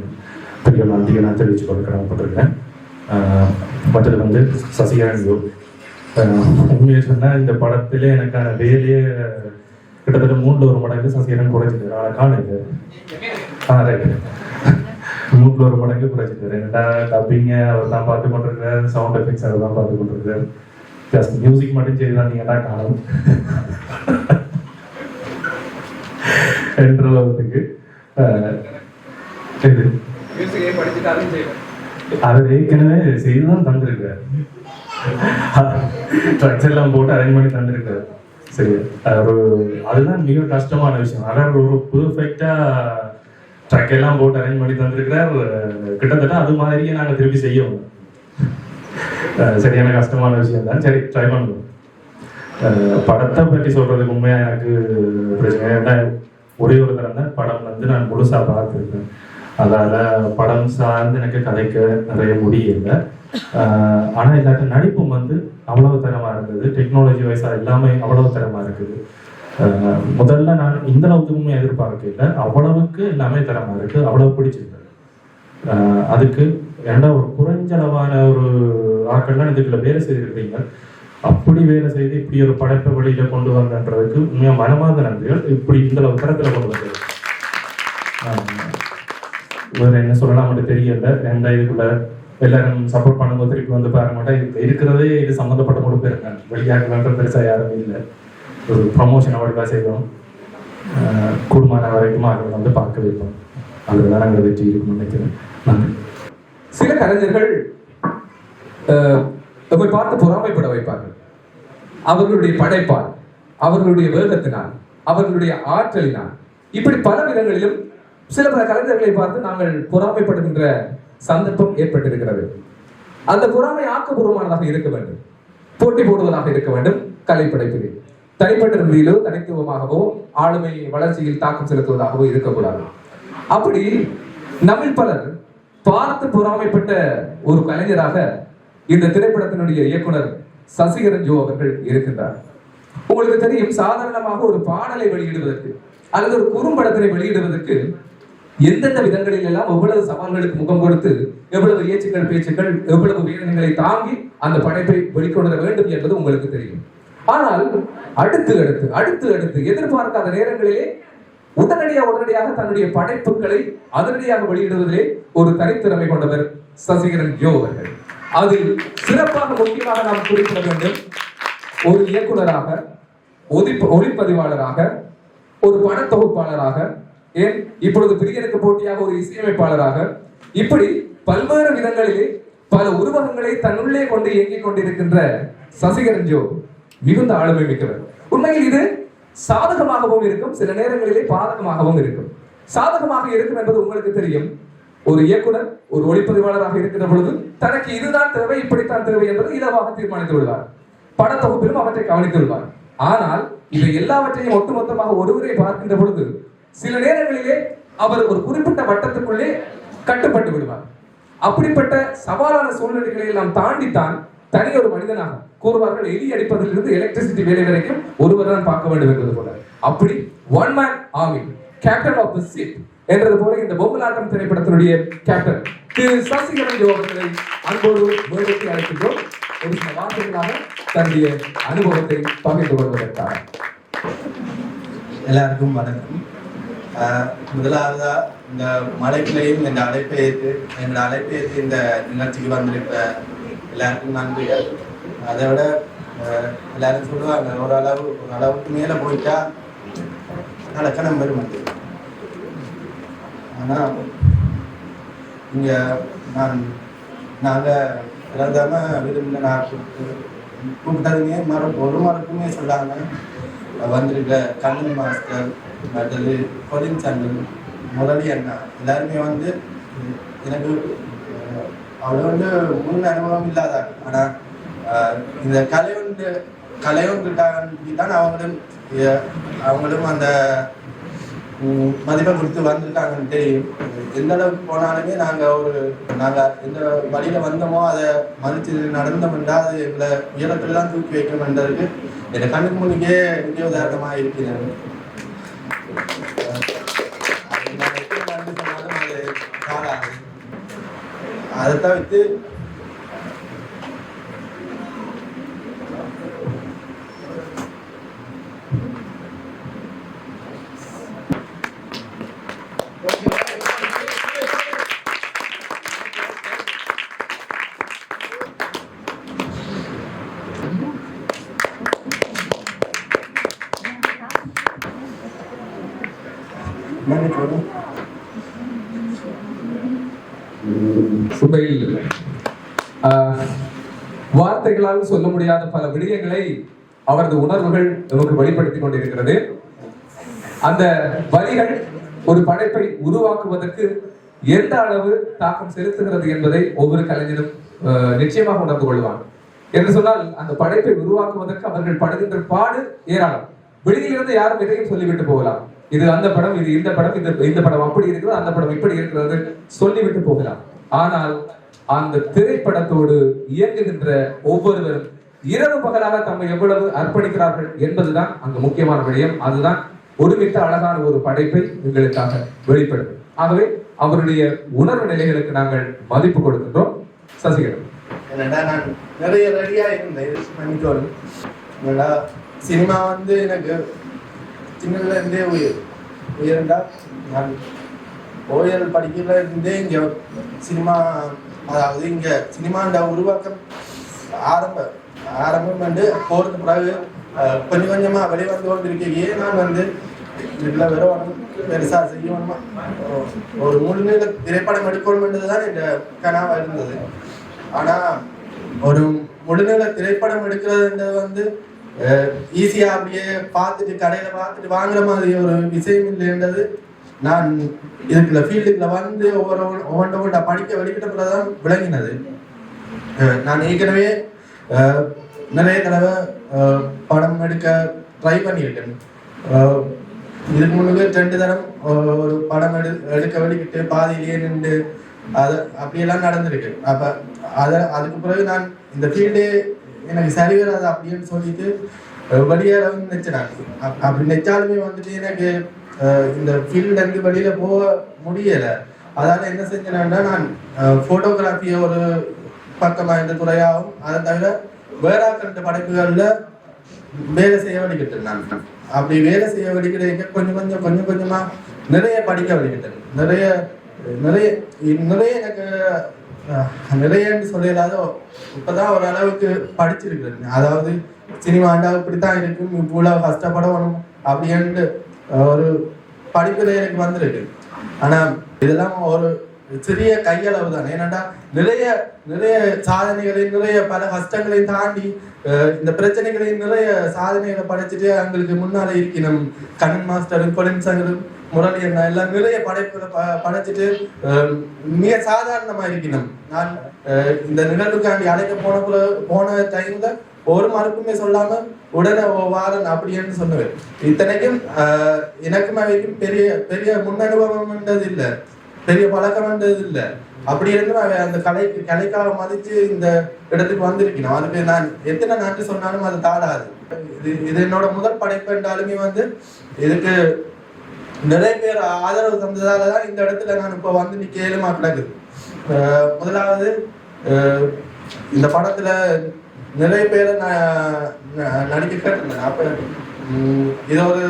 பெரிய நன்றியை நான் தெரிவித்து கொள்ள கடமைப்பட்டிருக்கேன். மற்றது வந்து சசிகரன் யோ. உண்மையை சொன்னால் இந்த படத்திலே எனக்கான வேலையே கிட்டத்தட்ட 3 மடங்கு சசிகரன் குறைச்சிட்டாரு. ஆனால் காணுது ரைட் 3 மடங்கு குறைச்சிட்டாரு. என்னடா டப்பிங்க அவர் தான் பார்த்து கொண்டிருக்கிறார், சவுண்ட் எஃபெக்ட்ஸ் அவர் தான் பார்த்து கொண்டிருக்கிறார். ஜஸ்ட் மியூசிக் மட்டும் செய்தான் நீங்க தான் காணும் என்ற அளவுக்கு இது அவர் ஏற்கனவே செய்துதான் தந்திருக்காரு. ட்ரக்ஸ் எல்லாம் போட்டு அரேஞ்ச் பண்ணி தந்திருக்காரு. சரி, அதுதான் மிக கஷ்டமான விஷயம். அதாவது ஒரு பெர்ஃபெக்டா ட்ரக் எல்லாம் போட்டு அரேஞ்ச் பண்ணி தந்திருக்கிறார். கிட்டத்தட்ட அது மாதிரியே நாங்கள் திருப்பி செய்யணும். சரியான கஷ்டமான விஷயம் தான். சரி, ட்ரை பண்ணுவோம். படத்தை பற்றி சொல்றதுக்கு உண்மையா எனக்கு பிரச்சனை. ஏன்னா ஒரே ஒரு தரம் தான் படம் வந்து நான் முழுசா பார்த்துருக்கேன். அதால படம் சார்ந்து எனக்கு கதைக்க நிறைய முடியல. ஆனா இல்லாட்ட நடிப்பும் வந்து அவ்வளவு தரமா இருந்தது. டெக்னாலஜி வைஸா எல்லாமே அவ்வளவு தரமா இருக்குது. முதல்ல நான் இந்த அளவுக்குமே எதிர்பார்க்கல. அவ்வளவுக்கு எல்லாமே தரமா இருக்கு. அவ்வளவு பிடிச்சிருக்கு. அதுக்கு ஏன்னா ஒரு குறைஞ்சளவான ஒரு ஆட்கள் தான் இதுக்குள்ள வேலை செய்திருக்கீங்க. அப்படி வேலை செய்து இப்படி ஒரு படைப்பை வெளியில கொண்டு வந்தன்றதுக்கு உண்மையா மனமார்ந்த நன்றிகள். இப்படி இந்த அளவு தரத்துல கொண்டு வந்தது வேற என்ன சொல்லலாம் மட்டும் தெரியல. எந்த இதுக்குள்ள எல்லாரும் சப்போர்ட் பண்ணும்போது திருப்பி வந்து பாருங்க மாட்டேன். இது இருக்கிறதே இது சம்மந்தப்பட்ட மூணு பேர் இருக்காங்க. வெளியாகலான்ற பெருசா யாருமே இல்லை. ஒரு ப்ரமோஷன் அவார்டுக்காக செய்வோம். கூடுமான வரைக்கும் அவர்கள் வந்து பார்க்க வைப்போம். அதுதான் நாங்கள் வெற்றி இருக்கும்னு நினைக்கிறேன். நன்றி. சில கலைஞர்கள் நம்மை பார்த்து பொறாமைப்பட வைப்பார்கள். அவர்களுடைய படைப்பால், அவர்களுடைய வேகத்தினால், அவர்களுடைய ஆற்றலினால், இப்படி பல விதங்களிலும் சில பல கலைஞர்களை பார்த்து நாங்கள் பொறாமைப்படுகின்ற சந்தர்ப்பம் ஏற்பட்டிருக்கிறது. அந்த பொறாமை ஆக்கப்பூர்வமானதாக இருக்க வேண்டும், போட்டி போடுவதாக இருக்க வேண்டும். கலைப்படைப்பில் தனிப்பட்ட ரீதியிலோ தனித்துவமாகவோ ஆளுமை வளர்ச்சியில் தாக்கம் செலுத்துவதாகவோ இருக்கக்கூடாது. அப்படி நம்மில் பலர் பார்த்து பொறாமைப்பட்ட ஒரு கலைஞராக இந்த திரைப்படத்தினுடைய இயக்குனர் சசிகரன் ஜோ அவர்கள் இருக்கின்றார். உங்களுக்கு தெரியும், சாதாரணமாக ஒரு பாடலை வெளியிடுவதற்கு அல்லது ஒரு குறும்படத்தினை வெளியிடுவதற்கு எந்தெந்த விதங்களில் எல்லாம் எவ்வளவு சவால்களுக்கு முகம் கொடுத்து எவ்வளவு ஏச்சுக்கள் பேச்சுக்கள் எவ்வளவு வேதனைகளை தாங்கி அந்த படைப்பை வெளிக்கொணர வேண்டும் என்பது உங்களுக்கு தெரியும். ஆனால் அடுத்து எதிர்பார்க்காத நேரங்களிலே உடனடியாக தன்னுடைய படைப்புகளை அதனடியாக வெளியிடுவதிலே ஒரு தனித்திறமை கொண்டவர் சசிகரன் ஜோ அவர்கள். அதில் சிறப்பாக முக்கியமாக நாம் குறிப்பிட வேண்டும், ஒரு இயக்குனராக, ஒளிப்பதிவாளராக, ஒரு படத்தொகுப்பாளராக, ஏன் இப்பொழுது பிரியனுக்கு போட்டியாக ஒரு இசையமைப்பாளராக, இப்படி பல்வேறு விதங்களிலே பல உருவகங்களை தன்னுள்ளே கொண்டு இயங்கிக் கொண்டிருக்கின்ற சசிகரன் ஜோ மிகுந்த ஆளுமை மிக்கவர். உண்மையில் இது சாதகமாகவும் இருக்கும், சில நேரங்களிலே பாதகமாகவும் இருக்கும். சாதகமாக இருக்கும் என்பது உங்களுக்கு தெரியும். ஒரு இயக்குனர் ஒரு ஒளிப்பதிவாளராக இருக்கிற பொழுது தனக்கு இதுதான் தேவை, இப்படித்தான் தேவை என்பதை இலவாக தீர்மானித்து விடுவார். படத்தொகுப்பிலும் அவற்றை கவனித்து விடுவார். ஆனால் இவை எல்லாவற்றையும் ஒட்டுமொத்தமாக ஒருவரை பார்க்கின்ற பொழுது சில நேரங்களிலே அவர் ஒரு குறிப்பிட்ட வட்டத்துக்குள்ளே கட்டுப்பட்டு விடுவார். அப்படிப்பட்ட சவாலான சூழ்நிலைகளை எல்லாம் தாண்டித்தான் தனி ஒரு மனிதனாக கூறுவார்கள், எலி அடிப்பதிலிருந்து எலக்ட்ரிசிட்டி வேலை வரைக்கும் ஒருவர் தான் பார்க்க வேண்டும் என்பது போல. அப்படி one man army, captain of the ship என்றது போல இந்த பொம்மலாட்டம் திரைப்படத்தினுடைய கேப்டன் திரு சசிகரன் ஜோ அவர்களை அன்போடு மேடைக்கு அழைக்கின்றோம். ஒரு சில வார்த்தைகளாக தன்னுடைய அனுபவத்தை பகிர்ந்து கொள்வதற்காக. எல்லாருக்கும் வணக்கம். முதலாவதா இந்த மலைப்பிலையும் இந்த அழைப்பை ஏற்று இந்த நிகழ்ச்சிக்கு வந்திருக்க எல்லாருக்கும் நன்றிகள். அதை விட எல்லாரும் சொல்லுவாங்க, ஒரு அளவுக்கு மேலே போயிட்டா நடக்கணும் பெருமதி. ஆனால் இங்கே நாங்கள் இறந்தாமல் விரும்பின நான் கூப்பிட்டதுமே ஒரு மறுக்குமே சொல்லாங்க வந்திருக்க கண்ணன் மாஸ்டர், மற்றது கொலின் சங்கல், முரளி அண்ணா எல்லாருமே வந்து எனக்கு அவ்வளோ முன் அனுபவம் இல்லாதாங்க. ஆனால் இந்த கலையொன்றுக்காக தான் அவங்களும் அந்த மதிப்பை கொடுத்து வந்திருக்காங்கன்னு தெரியும். எந்த அளவுக்கு போனாலுமே நாங்கள் எந்த வழியில் வந்தோமோ அதை மதிச்சு நடந்தோம்னா அது எங்களை உயரத்தில் தான் தூக்கி வைக்கணுன்றதுக்கு என் கண்ணுக்கு முன்னுக்கே முக்கிய உதாரணமாக இருக்கிறது. அதை தவிர்த்து உண்மையில் வார்த்தைகளால் சொல்ல முடியாத பல விடயங்களை அவரது உணர்வுகள் நமக்கு வெளிப்படுத்திக் கொண்டிருக்கிறது. அந்த வரிகள் ஒரு படைப்பை உருவாக்குவதற்கு எந்த அளவு தாக்கம் செலுத்துகிறது என்பதை ஒவ்வொரு கலைஞரும் நிச்சயமாக உணர்ந்து கொள்வான். என்று சொன்னால் அந்த படைப்பை உருவாக்குவதற்கு அவர்கள் படுகின்ற பாடு ஏராளம். வெளியிலிருந்து யாரும் எதையும் சொல்லிவிட்டு போகலாம், இது அந்த படம், இது இந்த படம், இந்த படம் அப்படி இருக்கிறது, அந்த படம் இப்படி இருக்கிறது சொல்லிவிட்டு போகலாம். ஆனால் அந்த திரைப்படத்தோடு இயங்குகின்ற ஒவ்வொருவரும் இரவு பகலாக தம்மை எவ்வளவு அர்ப்பணிக்கிறார்கள் என்பதுதான் அங்கு முக்கியமான விடயம். அதுதான் ஒருமித்த அழகான ஒரு படைப்பை எங்களுக்காக வெளிப்படுது. ஆகவே அவருடைய உணர்வு நிலைகளுக்கு நாங்கள் மதிப்பு கொடுக்கின்றோம். சசிகரன், என்னடா நான் நிறைய ரெடியா இருந்தேன். சினிமா வந்து எனக்கு சின்னதுல இருந்தே உயர்ந்தா நான் ஓயல் படிக்கிறதுல இருந்தே இங்க சினிமா, அதாவது இங்க சினிமாண்ட உருவாக்கம் ஆரம்பம் வந்து போறது பிறகு கொஞ்சம் கொஞ்சமா வெளிவந்து கொண்டிருக்கையே நான் வந்து இதுல வெறும் பெருசா செய்யணுமா ஒரு முழுநீள திரைப்படம் எடுக்கணும்ன்றதுதான் என் கனவா இருந்தது. ஆனா ஒரு முழுநீள திரைப்படம் எடுக்கிறதுன்றது வந்து ஈஸியா அப்படியே பார்த்துட்டு கடையில பார்த்துட்டு வாங்குற மாதிரி ஒரு விஷயம் இல்லைன்றது நான் இதுக்குள்ள ஃபீல்டுக்குள்ள வந்து ஒவ்வொன்றை படிக்க வெளிக்கிட்ட பிறகுதான் விளங்கினது. நான் ஏற்கனவே நிறைய தடவை படம் எடுக்க ட்ரை பண்ணியிருக்கேன். இதுக்கு முன்னாடி 2 தரம் ஒரு படம் எடுக்க வெளிக்கிட்டு பாதியிலேயே நின்று அது அப்படியெல்லாம் நடந்திருக்கு. அப்ப அதுக்கு பிறகு நான் இந்த ஃபீல்டே எனக்கு சரி வராது அப்படின்னு சொல்லிட்டு வெளியேறவும் நினைச்சேன். அப்படி நினைச்சாலுமே வந்துட்டு எனக்கு இந்த ஃபீல்ட்ல இருந்து வெளியில போக முடியல. அதால என்ன செஞ்சேன்னா நான் போட்டோகிராஃபியை ஒரு பக்கமா இந்த துறையாகவும் அதை தவிர வேற கண்ட படைப்புகள்ல வேலை செய்ய வலிக்கிட்டேன். நான் அப்படி வேலை செய்ய வலிக்கிட்ட கொஞ்சம் கொஞ்சமா நிறைய படிக்க வலிக்கிட்டேன். நிறைய நிறைய நிறைய எனக்கு நிறையன்னு சொல்லலாத இப்பதான் ஓரளவுக்கு படிச்சிருக்கிறேன். அதாவது சினிமாண்டா இப்படித்தான் இருக்கும், இவ்வளவு கஷ்டப்படணும் அப்படின்ட்டு ஒரு படிப்புல எனக்கு வந்திருக்கு. ஆனா இதெல்லாம் ஒரு சிறிய கையளவு தான். ஏன்னாண்டா நிறைய நிறைய சாதனைகளையும் நிறைய பல கஷ்டங்களையும் தாண்டி இந்த பிரச்சனைகளையும் நிறைய சாதனைகளை படைச்சிட்டு அவங்களுக்கு முன்னால இருக்கணும். கண்ணன் மாஸ்டரும் கொலின் சங்கரும் முரளி அண்ணா எல்லாம் நிறைய படைப்புகளை படைச்சிட்டு மிக சாதாரணமா இருக்கணும். நான் இந்த நிகழ்வுக்காண்டி அழைக்க போன டைம்ல ஒரு மறுப்புமே சொல்லாம உடனே வாரன் அப்படின்னு சொன்னேன். இத்தனைக்கும் எனக்குமே பெரிய பெரிய முன் அனுபவம்ன்றது இல்லை, பெரிய பழக்கம்ன்றது இல்லை. அப்படி இருந்து அந்த கலைக்காக மதிச்சு இந்த இடத்துக்கு வந்திருக்கணும். அதுக்கு நான் எத்தனை நாட்டு சொன்னாலும் அது தாடாது. இது என்னோட முதல் படைப்பு என்றாலுமே இதுக்கு நிறைய பேர் ஆதரவு தந்ததாலதான் இந்த இடத்துல நான் இப்ப வந்து நிக்கலுமா கிடக்குது. முதலாவது இந்த படத்துல நிறைய பேரை நடிக்க கேட்டிருந்தேன். அப்ப இது ஒரு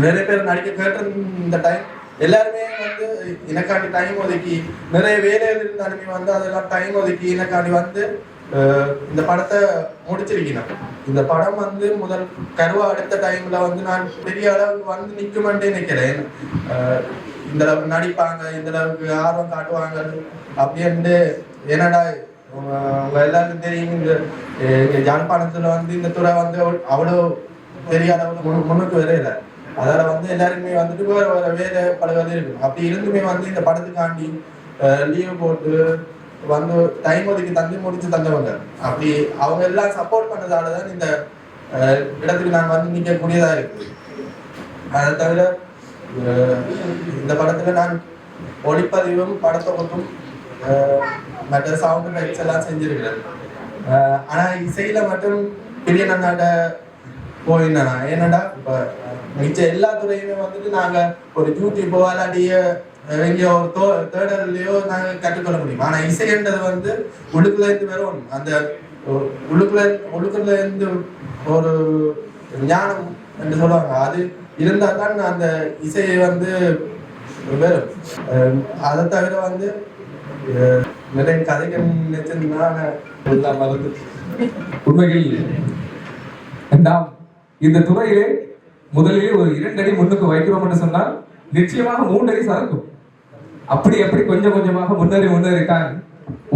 நிறைய பேர் நடிக்க கேட்டிருந்த இந்த டைம் எல்லாருமே எனக்காண்டி டைம் ஒதுக்கி நிறைய வேலைகள் இருந்தாலுமே அதெல்லாம் டைம் ஒதுக்கி எனக்காண்டி இந்த படத்தை முடிச்சிருக்கணும். இந்த படம் முதல் கருவா அடுத்த டைம்ல நான் பெரிய அளவுக்கு நிக்குமென்றே நினைக்கிறேன். இந்த அளவுக்கு நடிப்பாங்க, இந்த அளவுக்கு ஆர்வம் காட்டுவாங்க அப்படின்ட்டு. என்னடா உங்க எல்லாருக்கும் தெரியும், இந்த யாழ்ப்பாணத்துல இந்த துறை அவ்வளவு பெரிய அளவுக்கு முன்னுக்கு வரையில. அதால எல்லாருமே வேற பல வேலை இருக்கும். அப்படி இருந்துமே இந்த படத்துக்காண்டி லீவு போட்டு டைம் ஒதுக்கி முடிச்சு தந்தவங்க. அப்படி அவங்க எல்லாம் சப்போர்ட் பண்ணதாலதான் இந்த இடத்துக்கு நான் நிக்கக்கூடியதா இருக்கு. அதை தவிர இந்த படத்துல நான் ஒளிப்பதிவும் படத்தொகுப்பும் மற்ற சவுண்ட் எஃபெக்ட்ஸ் எல்லாம் செஞ்சிருக்கிறேன். ஆனா இசையில மட்டும் பெரிய நன்னாட்ட போயிருந்தேன். ஏன்னாடா இப்ப மிச்ச எல்லா துறையுமே நாங்க ஒரு யூடியூப்போ இல்லாட்டிய எங்கேயோ ஒரு தேடலையோ நாங்க கற்றுக்கொள்ள முடியும். ஆனா இசைன்றது உள்ளுக்குள்ள இருந்து வரும். அந்த உள்ளுக்குள்ள இருந்து ஒரு ஞானம் என்று சொல்லுவாங்க. அது இருந்தா தான் அந்த இசையை வரும். அதை தவிர நிறைய கதைகள் நினைச்சிருந்தா உண்மையில் நாம் இந்த துறையிலே முதலிலே ஒரு 2 அடி முன்னுக்கு வைக்கிறோம் என்று சொன்னால் நிச்சயமாக 3 அடி சறுக்கும். அப்படி கொஞ்சம் கொஞ்சமாக முன்னேறித்தான்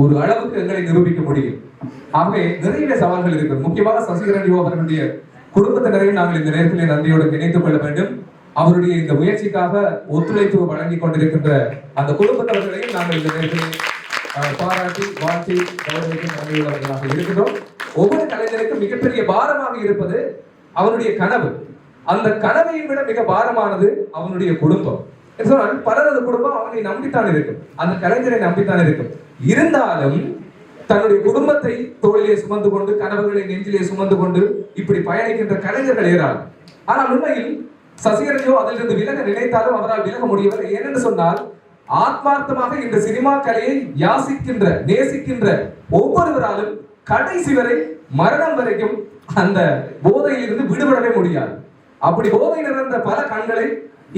ஒரு அளவுக்கு எங்களை நிரூபிக்க முடியும். ஆகவே நிறைய சவால்கள் இருக்கு. முக்கியமாக சசிகரன் அவர்களுடைய குடும்பத்தினரையும் நாங்கள் இந்த நேரத்திலே நன்றியோடு இணைத்துக் கொள்ள வேண்டும். அவருடைய இந்த முயற்சிக்காக ஒத்துழைப்பு வழங்கி கொண்டிருக்கின்ற அந்த குடும்பத்தவர்களையும் நாங்கள் இந்த நேரத்திலே பாராட்டி வாழ்த்தி கௌரவிக்கும் நன்றியுள்ளவர்களாக இருக்கின்றோம். ஒவ்வொரு கலைஞருக்கும் மிகப்பெரிய பாரமாக இருப்பது அவனுடைய கனவு. அந்த கனவை விட மிக பாரமானது அவனுடைய குடும்பம். சொன்னால் பலரது குடும்பம் அவனை நம்பித்தான் இருக்கும், அந்த கலைஞரை நம்பித்தான் இருக்கும். இருந்தாலும் தன்னுடைய குடும்பத்தை தோளிலே சுமந்து கொண்டு கனவுகளை நெஞ்சிலே சுமந்து கொண்டு இப்படி பயணிக்கின்ற கலைஞர்கள் ஏறாலும். ஆனால் உண்மையில் சசிகரனையோ அதிலிருந்து விலக நினைத்தாலும் அவரால் விலக முடியவில்லை. ஏனென்று சொன்னால் ஆத்மார்த்தமாக இந்த சினிமா கலையை யாசிக்கின்ற நேசிக்கின்ற ஒவ்வொருவராலும் கடைசி வரை மரணம் வரைக்கும் அந்த போதையிலிருந்து விடுபடவே முடியாது. அப்படி போதை நிறைந்த பல கண்களை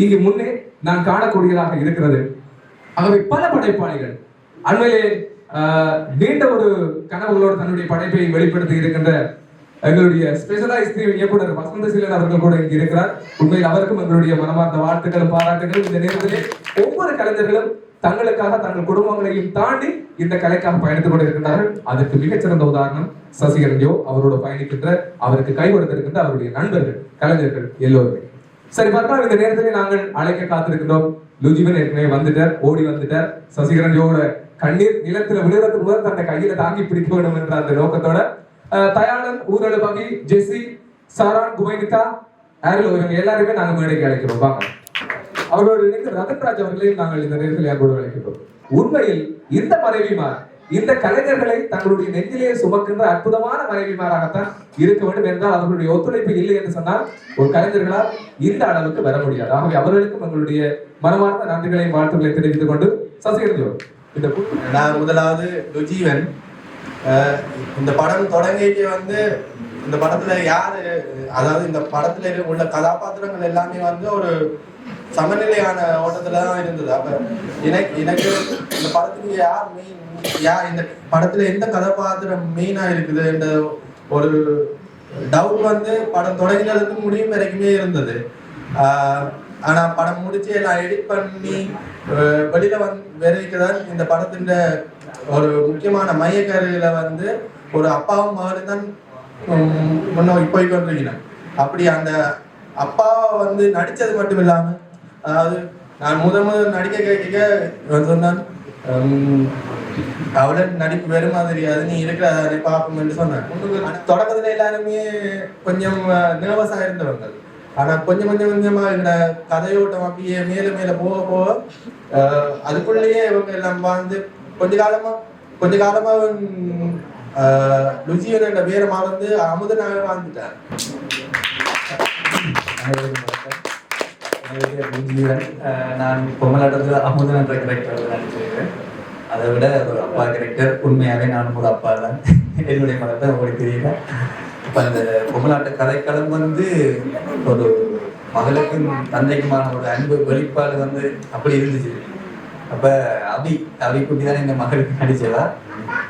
இங்கு முன்னே நான் காணக்கூடியதாக இருக்கிறது. ஆகவே பல படைப்பாளிகள் அண்மையிலே நீண்ட ஒரு கனவுகளோடு தன்னுடைய படைப்பை வெளிப்படுத்தி இருக்கின்ற எங்களுடைய ஸ்பெஷலைஸ்ட் இயக்குனர் வசந்தசீலன் அவர்கள் கூட இங்கு இருக்கிறார். உண்மையில் அவருக்கும் எங்களுடைய மனமார்ந்த வாழ்த்துக்களும் பாராட்டுகளும். இந்த நேரத்திலே ஒவ்வொரு கலைஞர்களும் தங்களுக்காக தங்கள் குடும்பங்களையும் தாண்டி இந்த கலைக்காக பயணித்துக் கொண்டிருக்கிறார்கள். அதற்கு மிகச்சிறந்த உதாரணம் சசிகரன்யோ அவரோட பயணிக்கின்ற அவருக்கு கை கொடுத்திருக்கின்ற அவருடைய நண்பர்கள் கலைஞர்கள் எல்லோருமே. சரி பார்க்கலாம், இந்த நேரத்திலே நாங்கள் அழைக்க காத்திருக்கின்றோம். லுஜிவன் ஏற்கனவே வந்துட்டார், ஓடி வந்துட்டார். சசிகரன்யோட கண்ணீர் நிலத்துல விழுறதுக்கு முதல் தன்னை கையில தாங்கி பிடிக்க வேண்டும் என்ற அந்த நோக்கத்தோட தயாளன், ஊரலு பகி, ஜெசி, சாரான், குமைனிகா, ஆரில் இவங்க எல்லாருமே நாங்க மேடைக்கு அழைக்கிறோம். வாங்க. அவரோடு இணைந்து ரதன்ராஜ் அவர்களையும் நாங்கள் இந்த நேரத்தில் யாரோடு அழைக்கிறோம். உண்மையில் இந்த மனைவிமார் இந்த கலைஞர்களை தங்களுடைய நெஞ்சிலே சுமக்கின்ற அற்புதமான மனைவிமாராகத்தான் இருக்க வேண்டும் என்றால் அவர்களுடைய ஒத்துழைப்பு இல்லை என்று சொன்னால் ஒரு கலைஞர்களால் இந்த அளவுக்கு வர முடியாது. ஆகவே அவர்களுக்கும் எங்களுடைய மனமார்ந்த நன்றிகளையும் வாழ்த்துக்களை தெரிவித்துக் கொண்டு சசிகரஞ்சோ இந்த நான் முதலாவது ருஜீவன். இந்த படம் தொடங்கிட்டு வந்து இந்த படத்துல யாரு, அதாவது இந்த படத்துல உள்ள கதாபாத்திரங்கள் எல்லாமே வந்து ஒரு சமநிலையான ஓட்டத்துல தான் இருந்தது. அப்ப எனக்கு இந்த படத்துக்கு யார் மெயின், இந்த படத்துல எந்த கதாபாத்திரம் மெயினா இருக்குதுன்ற ஒரு டவுட் வந்து படம் தொடங்கினதுக்கு முடியும் வரைக்குமே இருந்தது. ஆனா படம் முடிச்சு எல்லாம் எடிட் பண்ணி வெளியில வரைக்குதான் இந்த படத்தின் ஒரு முக்கியமான மையக்கருவில வந்து ஒரு அப்பாவும் மகனும் தான் முன்னோக்கி போய் கொண்டிருக்கிறேன். அப்படி அந்த அப்பாவை வந்து நடிச்சது மட்டும் இல்லாம, அதாவது நான் முதல் நடிக்க கேட்க சொன்னான், அவள நடிப்பு வெறும் மாதிரி அது நீ இருக்கிற பார்ப்போம் என்று சொன்னேன். தொடக்கத்துல எல்லாருமே கொஞ்சம் நர்வஸா இருந்தவங்க. ஆனா கொஞ்சம் கொஞ்சமா இந்த கதையோட்டம் அப்படியே மேல மேல போக போக அதுக்குள்ளேயே இவங்க எல்லாம் வாழ்ந்து கொஞ்ச காலமா ருஜிவன் என்ற பேரை மறந்து அமுதனாக வாழ்ந்துட்டார். நான் பொம்மலாட்டத்தில் அமுதன் என்ற கேரக்டர் நடிச்சிருக்கேன். அதை விட ஒரு அப்பா கேரக்டர். உண்மையாகவே நானும் ஒரு அப்பா தான். என்னுடைய மதத்தை உங்களுக்கு தெரியல. இப்போ அந்த பொம்மலாட்ட கதைக்களம் வந்து ஒரு மகளுக்கும் தந்தைக்குமான ஒரு அன்பு வெளிப்பாடு வந்து அப்படி இருந்துச்சு. அப்போ அபி குட்டி தான் எங்கள் மகளுக்கு நடிச்சவா.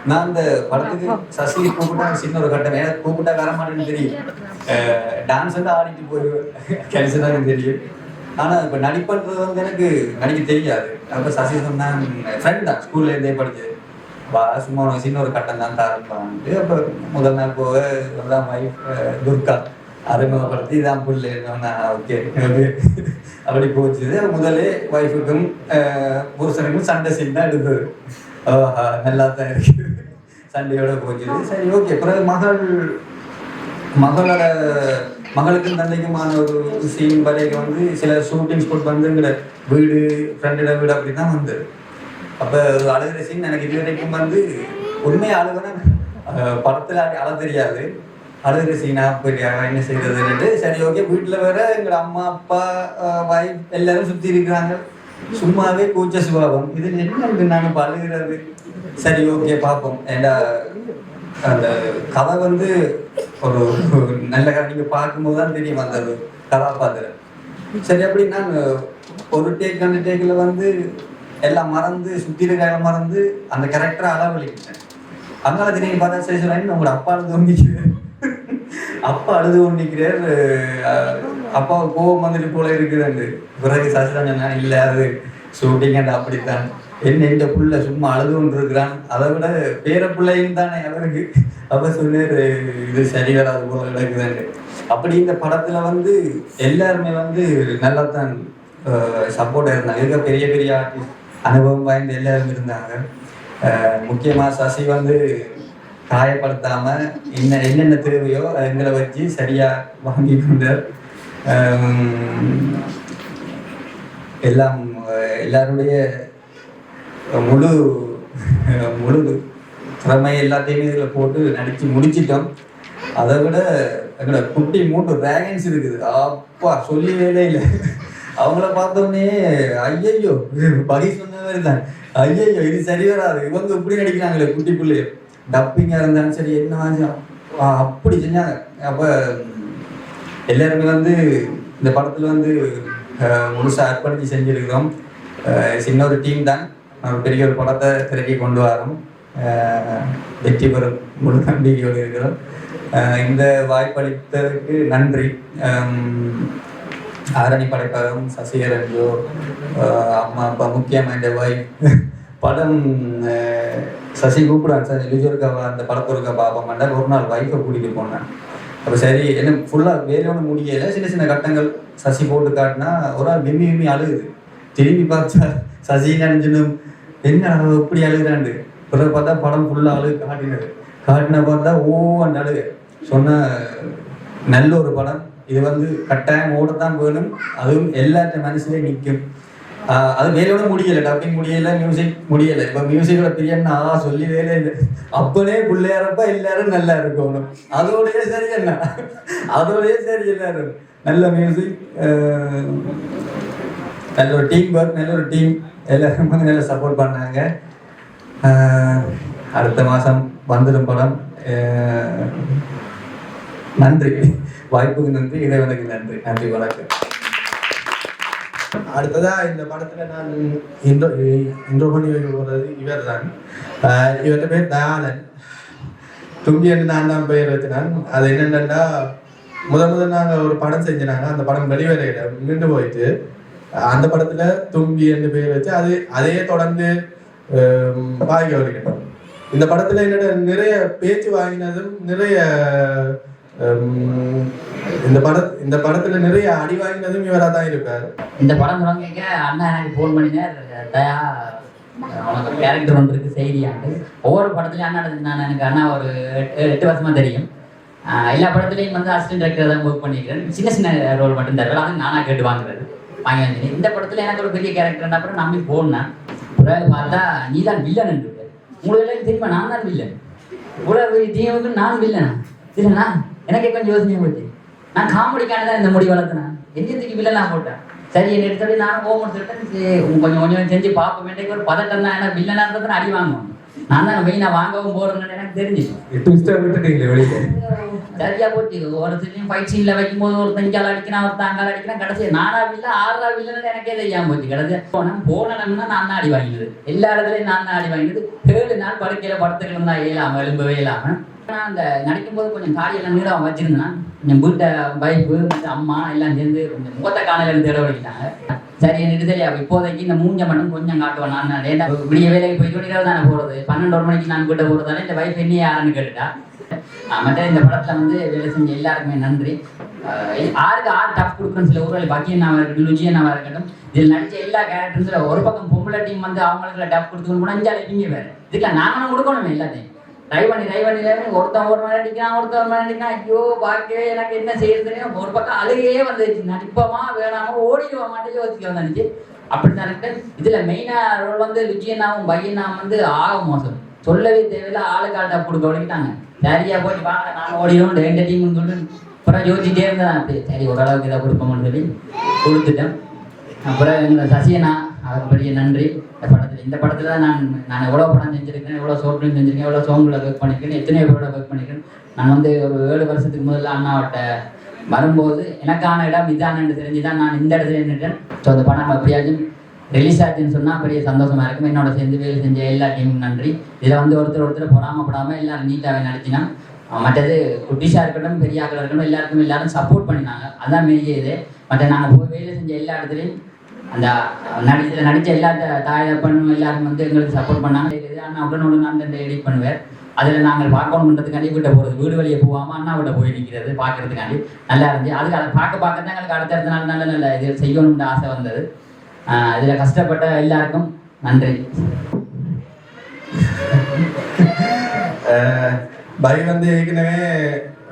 நான் அந்த படத்துக்கு சசி கூப்பிட்டா சின்ன ஒரு கட்டம், ஏன்னா கூப்பிட்டா வரமாட்டேன்னு தெரியும். டான்ஸ் வந்து ஆடிட்டு போயிடுவேன், கழிச்சு தான் எனக்கு தெரியும். ஆனால் இப்போ நடிப்பன்றது வந்து எனக்கு நடிக்க தெரியாது. அப்போ சசி சொன்னான், ஃப்ரெண்ட் தான், ஸ்கூல்ல இருந்தே படிச்சது. சும்மா சின்ன ஒரு கட்டம் தான் ஆரம்பிப்பான்ட்டு. அப்போ முதல் நாள் போக தான் வைஃப் துர்கா அறிமுகப்படுத்தி இதான் புள்ள இருந்தோம்னா ஓகே அப்படி போச்சுது. முதலே வைஃபுக்கும் புருஷனுக்கும் சண்டை சீன் தான் எடுத்தது. நல்லா தான் இருக்கு, சண்டையோட போச்சுது. சரி ஓகே. பிறகு மகளுக்கும் தந்தைக்குமான ஒரு சீன் வரைக்கும் வந்து சில ஷூட்டிங் ஸ்பாட் வந்து எங்களோட வீடு, ஃப்ரெண்டோட வீடு அப்படி தான் வந்தது. அப்போ ஒரு அழுகிற சீன் எனக்கு இது வரைக்கும் வந்து உண்மையாக அழுகுனா படத்தில் அழ தெரியாது. அழுகிற சீனா போய் என்ன செய்யறதுன்னுட்டு சரி ஓகே. வீட்டில் வேற எங்களோட அம்மா அப்பா வைஃப் எல்லாரும் சுற்றி இருக்கிறாங்க. சும்மாவே கூச்ச சுபாவம். இது என்ன நாங்கள் இப்போ அழுகிறது. சரி ஓகே பார்ப்போம். ஏண்டா அந்த கதை வந்து ஒரு நல்ல கதை நீங்கள் பார்க்கும்போது தான் தெரியும் அந்த கதாபாத்திரம். சரி அப்படி நான் ஒரு டேக் 2 டேக்கில் வந்து எல்லாம் மறந்து சுற்றி இருக்கிற மறந்து அந்த கேரக்டரை அளவழிக்கிட்டேன். அதனால திடீர்னு பார்த்தா சரி சொல்ல உங்களோட அப்பா அழுது ஒன்றிக்கிறார், அப்பா அழுது ஒன்றிக்கிறார், அப்பாவை கோபம் வந்துட்டு போல இருக்குதுன்னு. பிறகு சசிதான் சொன்னா இல்லை அது ஷூட்டிங் அந்த அப்படித்தான். என்ன இந்த புள்ள சும்மா அழுது கொண்டு இருக்கிறான், அதை விட பேர பிள்ளையும் தானே அவருக்கு. அப்ப சொன்னாரு இது சரி வராது போல கிடக்குதுன்னு. அப்படி இந்த படத்துல வந்து எல்லாருமே வந்து நல்லா தான் சப்போர்ட் இருந்தாங்க. இருக்க பெரிய பெரிய ஆர்டிஸ்ட் அனுபவம் வாய்ந்த எல்லாரும் இருந்தாங்க. முக்கியமாக சசி வந்து காயப்படுத்தாம என்னென்ன தேவையோ எங்களை வச்சு சரியா வாங்கி கொண்டார். எல்லாருடைய முழு திறமை எல்லாத்தையுமே இதில் போட்டு நடிச்சு முடிச்சிட்டோம். அதை விட எங்களோட குட்டி 3 டிராகன்ஸ் இருக்குது. அப்பா சொல்லி வேலை இல்லை. அவங்கள பார்த்தோன்னே ஐயையோ பரி சொன்ன மாதிரி தான், ஐயையோ இது சரி வராது, இவங்க இப்படி நடிக்கிறாங்களே குட்டி பிள்ளைய. டப்பிங்காக இருந்தாலும் சரி என்ன அப்படி செஞ்சாங்க. அப்போ எல்லாருமே வந்து இந்த படத்தில் வந்து முழுசாக அர்ப்பணிச்சு செஞ்சுருக்கிறோம். சின்ன ஒரு டீம் தான், பெரிய ஒரு படத்தை திரைக்கி கொண்டு வரோம். வெற்றி பெறும் முழு நம்பிக்கையோடு இருக்கிறோம். இந்த வாய்ப்பளித்ததுக்கு நன்றி. ஆரணி படைப்பகம், சசிகரஞ்சோ, அம்மா அப்பா, முக்கியமாக இந்த படம் சசி கூப்பிடான் சார் லிஜோருக்காவா அந்த படத்தொருக்கா பாப்பா மாட்டேன். ஒரு நாள் வைஃபை கூட்டிகிட்டு போனேன். அப்போ சரி என்ன ஃபுல்லாக வேற ஒன்றும் முடியலை. சின்ன சின்ன கட்டங்கள் சசி போட்டு காட்டினா ஒரு ஆள் விம்மி அழுகுது. திரும்பி பார்த்தா சசி நினைஞ்சிடும் என்ன எப்படி அழுகுறாண்டு. பிறகு பார்த்தா படம் ஃபுல்லாக காட்டின பார்த்தா அந்த அழுகு சொன்ன நல்ல ஒரு படம். இது வந்து கட்டாயம் ஓடத்தான் வேணும், அதுவும் எல்லாத்த மனசுலேயே நிற்கும். அது வேலையோட முடியலை, டப்பிங் முடியலை, மியூசிக் முடியலை. இப்போ மியூசிக்கோட பிரியன்னா சொல்லி வேலை இல்லை. அப்பனே பிள்ளையாரப்பா எல்லாரும் நல்லா இருக்கணும், அதோடய சரி என்ன, அதோடய சரி எல்லாரும் நல்ல மியூசிக், நல்ல ஒரு டீம் ஒர்க், நல்ல ஒரு டீம், எல்லாரும் வந்து நல்லா சப்போர்ட் பண்ணாங்க. அடுத்த மாதம் வந்துடும் படம். நன்றி, வாய்ப்புக்கு நன்றி, இறைவனுக்கு நன்றி. நன்றி, வணக்கம். அடுத்ததா இந்த படத்துல நான் இன்ட்ரோ பண்ணி வைக்க போறது இவர் தான். இவர்கிட்ட பேர் தயாளன். தும்பி என்று நான் தான் பெயர் வச்சினான். அது என்னென்னா, முதல் நாங்கள் ஒரு படம் செஞ்சினாங்க. அந்த படம் வெளிவரையில நின்று போயிட்டு அந்த படத்துல தும்பி என்று பெயர் வச்சு அதையே தொடர்ந்து வாங்கி வருகிறோம். இந்த படத்துல என்னோட நிறைய பேச்சு வாங்கினதும், நிறைய இந்த படத்துல நிறைய அடி வாங்கினதும் இவராக தான் இருப்பாரு. இந்த படம் தொடங்க அண்ணா எனக்கு ஃபோன் பண்ணினார், தயா உனக்கு ஒரு கேரக்டர் ஒன்று இருக்கு செய்தியாண்டு. ஒவ்வொரு படத்துலையும் அண்ணா நான் எனக்கு அண்ணா ஒரு 8 வருஷமா தெரியும். எல்லா படத்துலையும் வந்து அசிஸ்டன்ட் டைரக்டர் தான் ஒர்க் பண்ணிக்கிறேன். சின்ன சின்ன ரோல் மட்டும் தருவேன், அது நானாக கேட்டு வாங்குறது வாங்கி வந்து. இந்த படத்துல எனக்கு ஒரு பெரிய கேரக்டர் அப்புறம் நம்பி போனேன். பிறகு பார்த்தா நீ தான் வில்லன் என்று உங்களுக்கு தெரியுமா, நான் தான் வில்லன். இவ்வளவு தீவுக்கு நான் வில்லனா இல்லைண்ணா? எனக்கு கொஞ்சம் யோசனையாக போச்சு. நான் காமெடிக்கான தான் இந்த முடி வளர்த்தேன், எந்திரத்துக்கு வில்லலாம் போட்டேன். சரி என்ன எடுத்தபடி நானும் கோபம் சொல்லிட்டேன், கொஞ்சம் செஞ்சு பார்ப்போம். வேண்டிய ஒரு பதட்டம் தான், ஏன்னா வில்லனா இருந்தால் அடி வாங்குவோம். நான் தான் மெயினாக வாங்கவும் போறேன்னு எனக்கு தெரிஞ்சிச்சு. சரியா போச்சு. ஒரு சீன்லையும் ஃபைட் சீன்ல வைக்கும்போது ஒருத்தன் இங்கால அடிக்கிறான், ஒருத்தன் அங்கால அடிக்கிறான். கடைசி 4 வில்ல 6 வில்லன்னு எனக்கே தெரியாம போச்சு. கடைசி போனோம்னா நான் தான் அடி வாங்கினது. எல்லா இடத்துலையும் நான் தான் அடி வாங்கினது. 7 நாள் படுக்கையில படுத்துக்கிட்டு தான் இயலாம, எழும்பவே இல்லாம. நான் அந்த நடிக்கும்போது கொஞ்சம் காரியெல்லாம் நீளம் வச்சிருந்தேன். கொஞ்சம் வீட்டை வைப்பு அம்மா எல்லாம் சேர்ந்து கொஞ்சம் முகத்தை காணல தேட வலிக்கிட்டாங்க. சரி எனக்கு தெரியா, இப்போதைக்கு இந்த மூஞ்ச மட்டும் கொஞ்சம் காட்டுவேன். நான் லேட்டா விடிய வேலைக்கு போயிட்டு இரவு தானே போறது, 12 மணிக்கு நான் வீட்டை போறதால இந்த வைஃப் என்ன யாருன்னு கேட்டுட்டா. மற்ற இந்த படத்துல வந்து வேலை செஞ்ச எல்லாருக்குமே நன்றி. ஆருக்கு டஃப் கொடுக்குறேன்னு சில ஊரில் பக்கியனாவா இருக்கட்டும், லுஜியனாவா இருக்கட்டும், இதில் நடிச்ச எல்லா கேரக்டர்ஸ்ல ஒரு பக்கம் பொம்பளை டீம் வந்து அவங்களுக்கு டஃப் கொடுத்துக்கணும் கூட 5 இவங்க வேறு. இதுக்கெல்லாம் நாங்களும் கொடுக்கணுமே எல்லாத்தையும். ட்ரைவ் பண்ணி ஒருத்தன் ஒரு மணி அடிக்கிறான், ஒருத்தன் ஒரு மணி அடிக்கிறான். ஐயோ பார்க்கவே எனக்கு என்ன செய்யறதுன்னு ஒரு பக்கம் அழுகையே வந்துச்சு. நடிப்பமா வேணாமோ ஓடிடுவா மாட்டேன் யோசிக்க வந்துச்சு. அப்படித்தான் இருக்கு. இதுல மெயினா ரோல் வந்து லுஜியனாவும் பையனாவும் வந்து ஆக மோசம், சொல்லவே தேவையில்லை. ஆளுக்காட்ட கொடுக்க வலிக்கிட்டாங்க. சரியா போய் வாங்க நாங்கள் ஓடிடுவோம் 2 டீம்னு சொல்லி அப்புறம் யோசிச்சுட்டே இருந்தேன். அப்படி சரி ஓரளவுக்கு இதை கொடுப்போம்னு சொல்லி கொடுத்துட்டேன். அப்புறம் எங்களை சசியனா, அவருக்கு பெரிய நன்றி. இந்த படத்துல தான் நான் எவ்வளோ படம் செஞ்சுருக்கேன், எவ்வளோ ஷார்ட் ஃபிலிம் செஞ்சுருக்கேன், எவ்வளோ சாங்கில் ஒர்க் பண்ணியிருக்கேன், எத்தனையோ பேரோட ஒர்க் பண்ணியிருக்கேன். நான் வந்து ஒரு 7 வருஷத்துக்கு முதல்ல அண்ணாவட்ட வரும்போது எனக்கான இடம் இதானு தெரிஞ்சுதான் நான் இந்த இடத்துல நின்றுட்டேன். ஸோ அந்த படம் எப்படியாச்சும் ரிலீஸ் ஆச்சுன்னு சொன்னால் பெரிய சந்தோஷமா இருக்கும். என்னோட சேர்ந்து வேலை செஞ்ச எல்லா டீமும் நன்றி. இதில் வந்து ஒருத்தர் பொறாமப்படாமல் எல்லாரும் நீட்டாகவே நடிச்சினா. மற்றது குட்டிஷாக இருக்கட்டும், பெரியாக்கள் இருக்கட்டும், எல்லாரும் சப்போர்ட் பண்ணினாங்க. அதுதான் பெரிய இது. மற்ற நாங்கள் போய் வேலை செஞ்ச எல்லா இடத்துலையும் அந்த நடித்த எல்லா தாயப்பனும் எல்லாரும் வந்து எங்களுக்கு சப்போர்ட் பண்ணாங்க. ஆனால் உடனுடன் அந்த எடிட் பண்ணுவேன். அதில் நாங்கள் பார்க்கணுன்றதுக்காண்டி வீட்டை போகிறது, வீடு வழியை போகாமல் அண்ணா வீட்டை போய் நிற்கிறது பார்க்கறதுக்காண்டி நல்லா இருந்துச்சு. அதுக்கு அதை பார்க்க தான் எங்களுக்கு அடுத்தடுத்த நாள் நல்ல இது செய்யணும்னு ஆசை வந்தது. இதில் கஷ்டப்பட்ட எல்லாருக்கும் நன்றி. பை வந்து ஏற்கனவே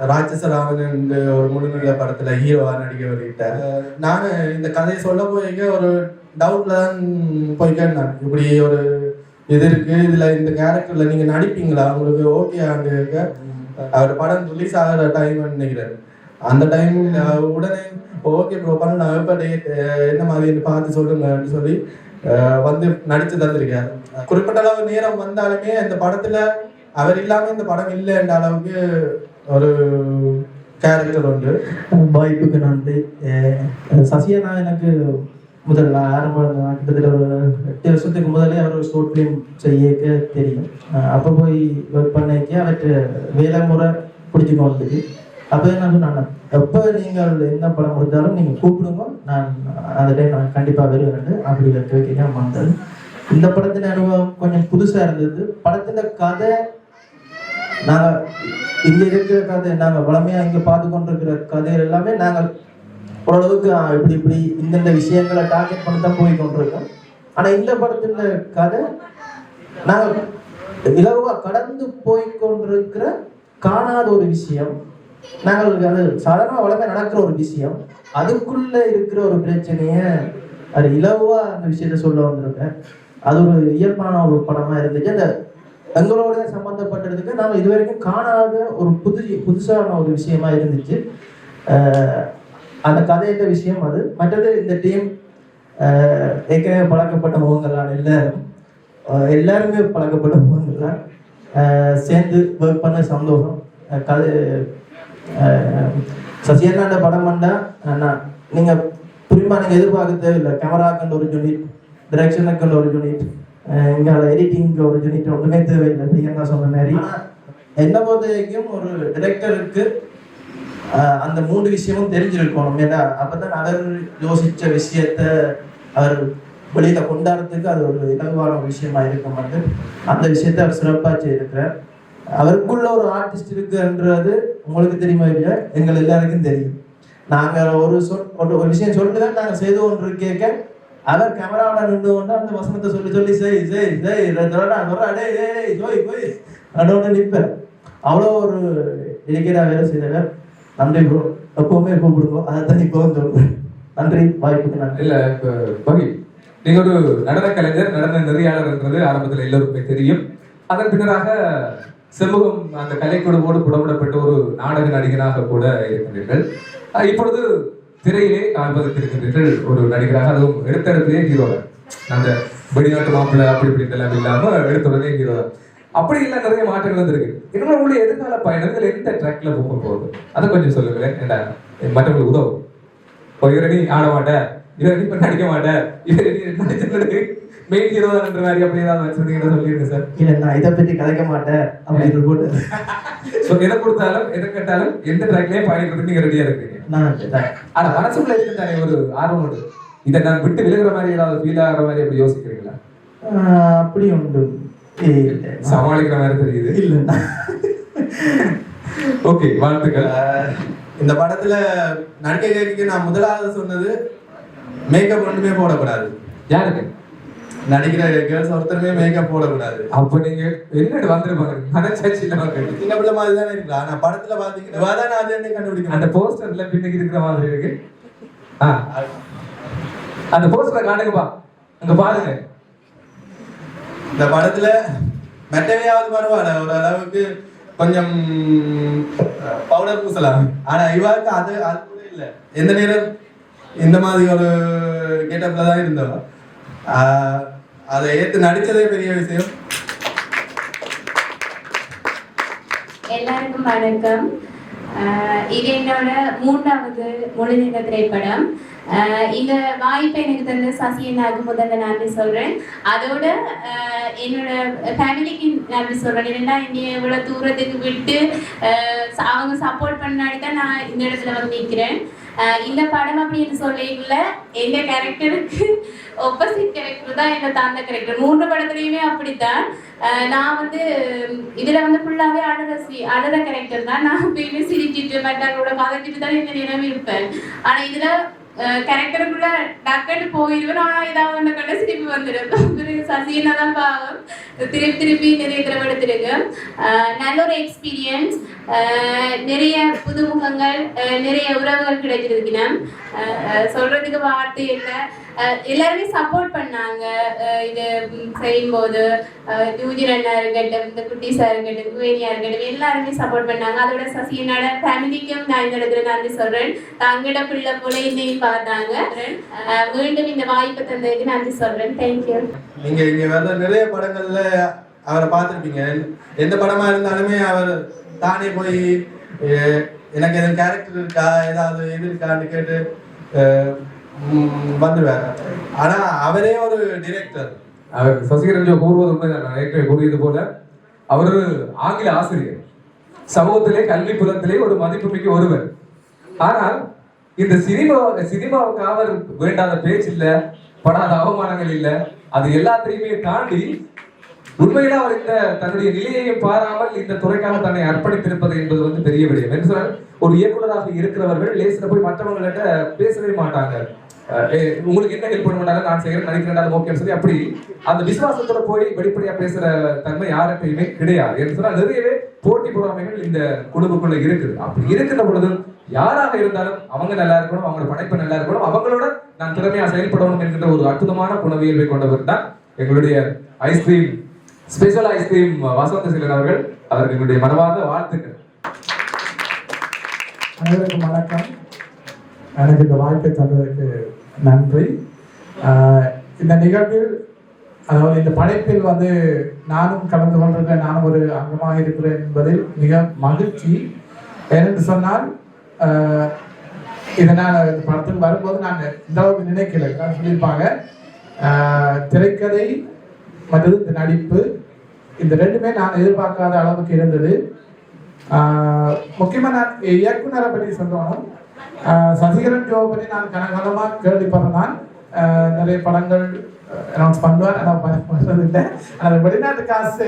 ராட்சசராமன் ஒரு முழுநிலை படத்துல ஹீரோவா நடிக்க வரையிட்டேன். நான் இந்த கதையை சொல்ல போய் ஒரு டவுட்ல தான் போய்க்கேன். நான் இப்படி ஒரு இது இருக்கு, இதுல இந்த கேரக்டர்ல நீங்க நடிப்பீங்களா, உங்களுக்கு ஓகே ஆண்டு அவர் படம் ரிலீஸ் ஆகிற டைம் நினைக்கிறேன். அந்த டைம் உடனே ஓகே ப்ரோ பண்ண நான் எப்போ என்ன மாதிரி பார்த்து சொல்லுங்கன்னு சொல்லி வந்து நடிச்சு தந்திருக்காரு. குறிப்பிட்ட அளவு நேரம் வந்தாலுமே இந்த படத்துல அவர் இல்லாம இந்த படம் இல்லைன்ற அளவுக்கு ஒரு கேரக்டர் உண்டு. வாய்ப்புக்கு நன்றி. சசியனா எனக்கு முதல்ல கிட்டத்தட்ட ஒரு 8 வருஷத்துக்கு முதலே அவர் ஒரு ஷார்ட் ஃபிலிம் செய்ய தெரியும். அப்போ போய் ஒர்க் பண்ணிக்க அவற்று வேலை முறை பிடிச்சிக்க வந்துச்சு. அப்போ என்ன சொன்னாங்க, எப்போ நீங்கள் என்ன படம் கொடுத்தாலும் நீங்கள் கூப்பிடுங்க, நான் அந்த டைம் நான் கண்டிப்பாக வருவேன் அப்படி கேட்க வந்தது. இந்த படத்தின் அனுபவம் கொஞ்சம் புதுசாக இருந்தது. படத்தில் கதை நாங்கள் இங்கே இருக்கிற கதை, நாங்கள் வளமையாக இங்கே பார்த்து கொண்டிருக்கிற கதைகள் எல்லாமே நாங்கள் ஓரளவுக்கு இப்படி இந்தந்த விஷயங்களை டார்கெட் பண்ணி தான் போய் கொண்டிருக்கோம். ஆனால் இந்த படத்தின் கதை நாங்கள் இலகுவாக கடந்து போய் கொண்டிருக்கிற காணாத ஒரு விஷயம். நாங்கள் அது சாதாரண வளமை நடக்கிற ஒரு விஷயம், அதுக்குள்ள இருக்கிற ஒரு பிரச்சனைய அது இலவா அந்த விஷயத்த சொல்ல வந்திருக்கேன். அது ஒரு இயல்பான ஒரு படமா இருந்துச்சு. அந்த எங்களோட சம்பந்தப்பட்டதுக்கு நாம இதுவரைக்கும் காணாத ஒரு புதுசான ஒரு விஷயமா இருந்துச்சு. அந்த கதையிட்ட விஷயம் அது. மற்றது இந்த டீம் ஏற்கனவே பழக்கப்பட்ட முகங்கள்லாம் எல்லாருமே பழக்கப்பட்ட முகங்கள்லாம் சேர்ந்து ஒர்க் பண்ண சந்தோஷம். கதை சசியண்ணாண்ட படம் பண்ணா நீங்கள் புரியுமா நீங்கள் எதிர்பார்க்க தேவையில்லை. கேமராக்குன்ற ஒரு யூனிட், டிரெக்ஷனுக்குன்ற ஒரு யூனிட், இங்கே எடிட்டிங்க்கு ஒரு யூனிட் ஒன்றுமே தேவையில்லை. பிரியங்கா சொன்ன மாதிரி என்ன பொறுத்த வரைக்கும் ஒரு டிரெக்டருக்கு அந்த 3 விஷயமும் தெரிஞ்சிருக்கணும். ஏன்னா அப்பதான் அவர் யோசிச்ச விஷயத்த அவர் வெளியில கொண்டாடுறதுக்கு அது ஒரு இலகுவான ஒரு விஷயமா இருக்கும். அந்த விஷயத்த அவர் சிறப்பாக செய்திருக்கிறார். அவருக்குள்ள ஒரு ஆர்டிஸ்ட் இருக்குன்றது உங்களுக்கு தெரியுமா இல்லையா? எங்கள் எல்லாருக்கும் தெரியும். நாங்கள் ஒரு விஷயம் சொல்லிதான் நாங்கள் செய்து கொண்டு கேட்க அவர் கேமராவோட நின்று கொண்டு அந்த வசனத்தை சொல்லி போய் அதோட நிற்பேன். அவ்வளோ ஒரு டெலிகேட்டாக வேலை செய்தவர். நன்றி ப்ரோ, எப்பவுமே கூப்பிடுங்க. அதைத்தான் இப்பவும் சொல்றேன். நன்றி, வாய்ப்புக்கு நன்றி. இல்ல பகி, நீங்க ஒரு நடன கலைஞர், நடன நெறியாளர் என்றது ஆரம்பத்தில் எல்லோருக்குமே தெரியும். அதன் பின்னராக செம்புகம் அந்த கலைக்குழுவோடு புடமிடப்பட்ட ஒரு நாடக நடிகராக கூட இருக்கின்றீர்கள். இப்பொழுது திரையிலே காண்பதற்கிருக்கின்றீர்கள் ஒரு நடிகராக, அதுவும் எடுத்த இடத்திலே ஹீரோவர். அந்த வெளிநாட்டு மாப்பிள்ளை அப்படி இப்படி இல்லாம எடுத்த உடனே ஹீரோவர். அப்படி இல்லை, நிறைய மாற்றங்கள் வந்திருக்கு. இன்னும் உங்களுடைய எதிர்கால பயணங்கள் எந்த ட்ராக்ல போக போகுது அதை கொஞ்சம் சொல்லுங்களேன். ஏண்டா மற்றவங்களுக்கு உதவும். இவரணி ஆட மாட்டேன், இவரணி இப்ப நடிக்க மாட்டேன், இவரணி மெயின் ஹீரோ என்ற மாதிரி அப்படி ஏதாவது வச்சிருந்தீங்கன்னு சொல்லிடுங்க சார். இல்ல, நான் இதை பற்றி கலைக்க மாட்டேன் அப்படின்னு போட்டு எதை கொடுத்தாலும் எதை கேட்டாலும் எந்த ட்ராக்லயே பயணிக்கிறதுக்கு நீங்க ரெடியா இருக்கீங்க. ஆனா மனசுக்குள்ள இருக்குதானே ஒரு ஆர்வம் உண்டு, இதை நான் விட்டு விலகுற மாதிரி ஏதாவது ஃபீல் ஆகிற மாதிரி அப்படி யோசிக்கிறீங்களா? அப்படி உண்டு, சமாளிக்கிற மாதிரி தெரியுது. இல்ல ஓகே, வாழ்த்துக்கள். இந்த படத்துல நடிக்க கேட்க நான் முதலாவது சொன்னது மேக்கப் ஒன்றுமே போடக்கூடாது. யாருக்கு? நடிக்கிற கேர்ள்ஸ் ஒருத்தருமே மேக்கப் போடக்கூடாது. அப்ப நீங்க என்னட்டு வந்துருப்பாங்க, சின்ன பிள்ளை மாதிரி தானே இருக்கலாம். ஆனா படத்துல பாத்தீங்கன்னா அது கண்டுபிடிக்கும். அந்த போஸ்டர்ல பின்னுக்கு இருக்கிற மாதிரி இருக்கு. அந்த போஸ்டர் காணுங்கப்பா, அங்க பாருங்க. இந்த படத்துல மெட்டவையாவது பரவாயில்ல, ஒரு அளவுக்கு கொஞ்சம் பவுடர் பூசலாம். ஆனா இவாக்கு அது கூட இல்லை. எந்த நேரம் இந்த மாதிரி ஒரு கெட்டப்ல தான் இருந்தோம். அதை ஏத்து நடிச்சதே பெரிய விஷயம். எல்லாருக்கும் வணக்கம். இது என்னோட 3வது முழுநீள திரைப்படம். இந்த வாய்ப்பை எனக்கு தந்த சசியண்ணாவுக்கு முதல்ல நன்றி சொல்றேன். அதோட என்னோட ஃபேமிலிக்கு நன்றி சொல்றேன். ஏன்னா என்னை இவ்வளவு தூரத்துக்கு விட்டு அவங்க சப்போர்ட் பண்ணாடி தான் நான் இந்த இடத்துல வந்து நிற்கிறேன். இந்த படம் அப்படின்னு சொல்லிக்கல, எங்க கேரக்டருக்கு ஆப்போசிட் கேரக்டர் தான் என்ன தந்த கேரக்டர். 3 படத்துலையுமே அப்படித்தான். நான் வந்து இதுல வந்து ஃபுல்லாவே அழுற கேரக்டர் தான். நான் எப்பயுமே சிரிச்சிட்டு மற்றவங்களோட கதைச்சிட்டு தான் இந்த நினைவு இருப்பேன். ஆனா இதுல கேரக்டருக்குள்ள டக்குன்னு போயிடுவேன். ஆனா ஏதாவது ஒன்று கண்ட சிரிப்பு வந்துடும். சசியனா தான் பாவம் திருப்பி நிறைய தடவை எடுத்திருக்கு. நல்ல ஒரு எக்ஸ்பீரியன்ஸ், நிறைய புதுமுகங்கள், நிறைய உறவுகள் கிடைச்சிருக்குன்னா சொல்றதுக்கு வார்த்தை இல்லை. எல்லாருமே சப்போர்ட் பண்ணாங்க இது செய்யும்போது. யூஜிர் அண்ணா இருக்கட்டும், இந்த குட்டி சார் இருக்கட்டும், குவேனியா இருக்கட்டும், எல்லாருமே சப்போர்ட் பண்ணாங்க. அதோட சசியனோட ஃபேமிலிக்கும் நான் இந்த இடத்துல நன்றி சொல்றேன். தங்கட பிள்ளை போல என்னையும் பார்த்தாங்க. மீண்டும் இந்த வாய்ப்பு தந்ததுக்கு நன்றி சொல்றேன். தேங்க்யூ. நீங்க இங்க வர நிறைய படங்கள்ல அவரை பார்த்துருப்பீங்க. எந்த படமா இருந்தாலுமே அவர் தானே போய் எனக்கு எதுவும் கேரக்டர் இருக்கா, ஏதாவது இது இருக்கான்னு கேட்டு வந்துருவாரு. ஆனா அவரே ஒரு டிரெக்டர். அவர் சசிகரன் கூறுவது உண்மைதான். கூறியது போல அவர் ஆங்கில ஆசிரியர், சமூகத்திலே கல்வி புலத்திலே ஒரு மதிப்புமிக்க ஒருவர். ஆனால் இந்த சினிமாவுக்கு அவர் வேண்டாத பேச்சு இல்ல, படாத அவமானங்கள் இல்ல, அது எல்லாத்தையுமே தாண்டி உண்மையில அவர் இந்த தன்னுடைய நிலையை பாராமல் இந்த துறைக்காக தன்னை அர்ப்பணித்திருப்பது என்பது வந்து பெரிய விடயம். என்று சொன்னால் ஒரு இயக்குநராக இருக்கிறவர்கள் லேசில போய் மற்றவங்கள்ட்ட பேசவே மாட்டாங்க. உங்களுக்கு என்ன ஹெல்ப் பண்ண மாட்டாங்க, நான் செய்யறேன் நடிக்கிறேன் ஓகேன்னு சொல்லி அப்படி அந்த விசுவாசத்தோட போய் வெளிப்படையா பேசுற தன்மை யாருக்குமே கிடையாது. என்று சொன்னால் நிறையவே போட்டி பொறாமைகள் இந்த குழுவுக்குள்ள இருக்குது. அப்படி இருக்கின்ற பொழுது யாராக இருந்தாலும் அவங்க நல்லா இருக்கணும், அவங்களோட படைப்பு நல்லா இருக்கணும், அவங்களோட நான் திறமையா செயல்படணும் என்கின்ற ஒரு அற்புதமான குணவியல்பை கொண்டவர் தான் எங்களுடைய ஐஸ்கிரீம் ஸ்பெஷல் ஐஸ்கிரீம் வசந்தசீலன் அவர்கள். அவருக்கு எங்களுடைய மனவார்ந்த வாழ்த்துக்கள். அனைவருக்கும் வணக்கம். எனக்கு இந்த வாய்ப்பை தந்ததற்கு நன்றி. இந்த நிகழ்வில் அதாவது இந்த படைப்பில் வந்து நானும் கலந்து கொண்டிருக்கிறேன், நானும் ஒரு அங்கமாக இருக்கிறேன் என்பதில் மிக மகிழ்ச்சி. ஏனென்று சொன்னால் இதனால் இந்த படத்துக்கு வரும்போது நான் இந்த அளவுக்கு நினைக்கல. சொல்லியிருப்பாங்க திரைக்கதை மற்றும் இந்த நடிப்பு இந்த ரெண்டுமே நான் எதிர்பார்க்காத அளவுக்கு இருந்தது. முக்கியமாக நான் இயக்குனரை பற்றி சொல்லணும். சசிகரன் ஜோவை பற்றி நான் கனகாலமாக கேள்விப்படுறேன். நிறைய படங்கள் அனௌன்ஸ் பண்ணுவார், ஆனால் பண்ணுறதில்லை. ஆனால் வெளிநாட்டு காசு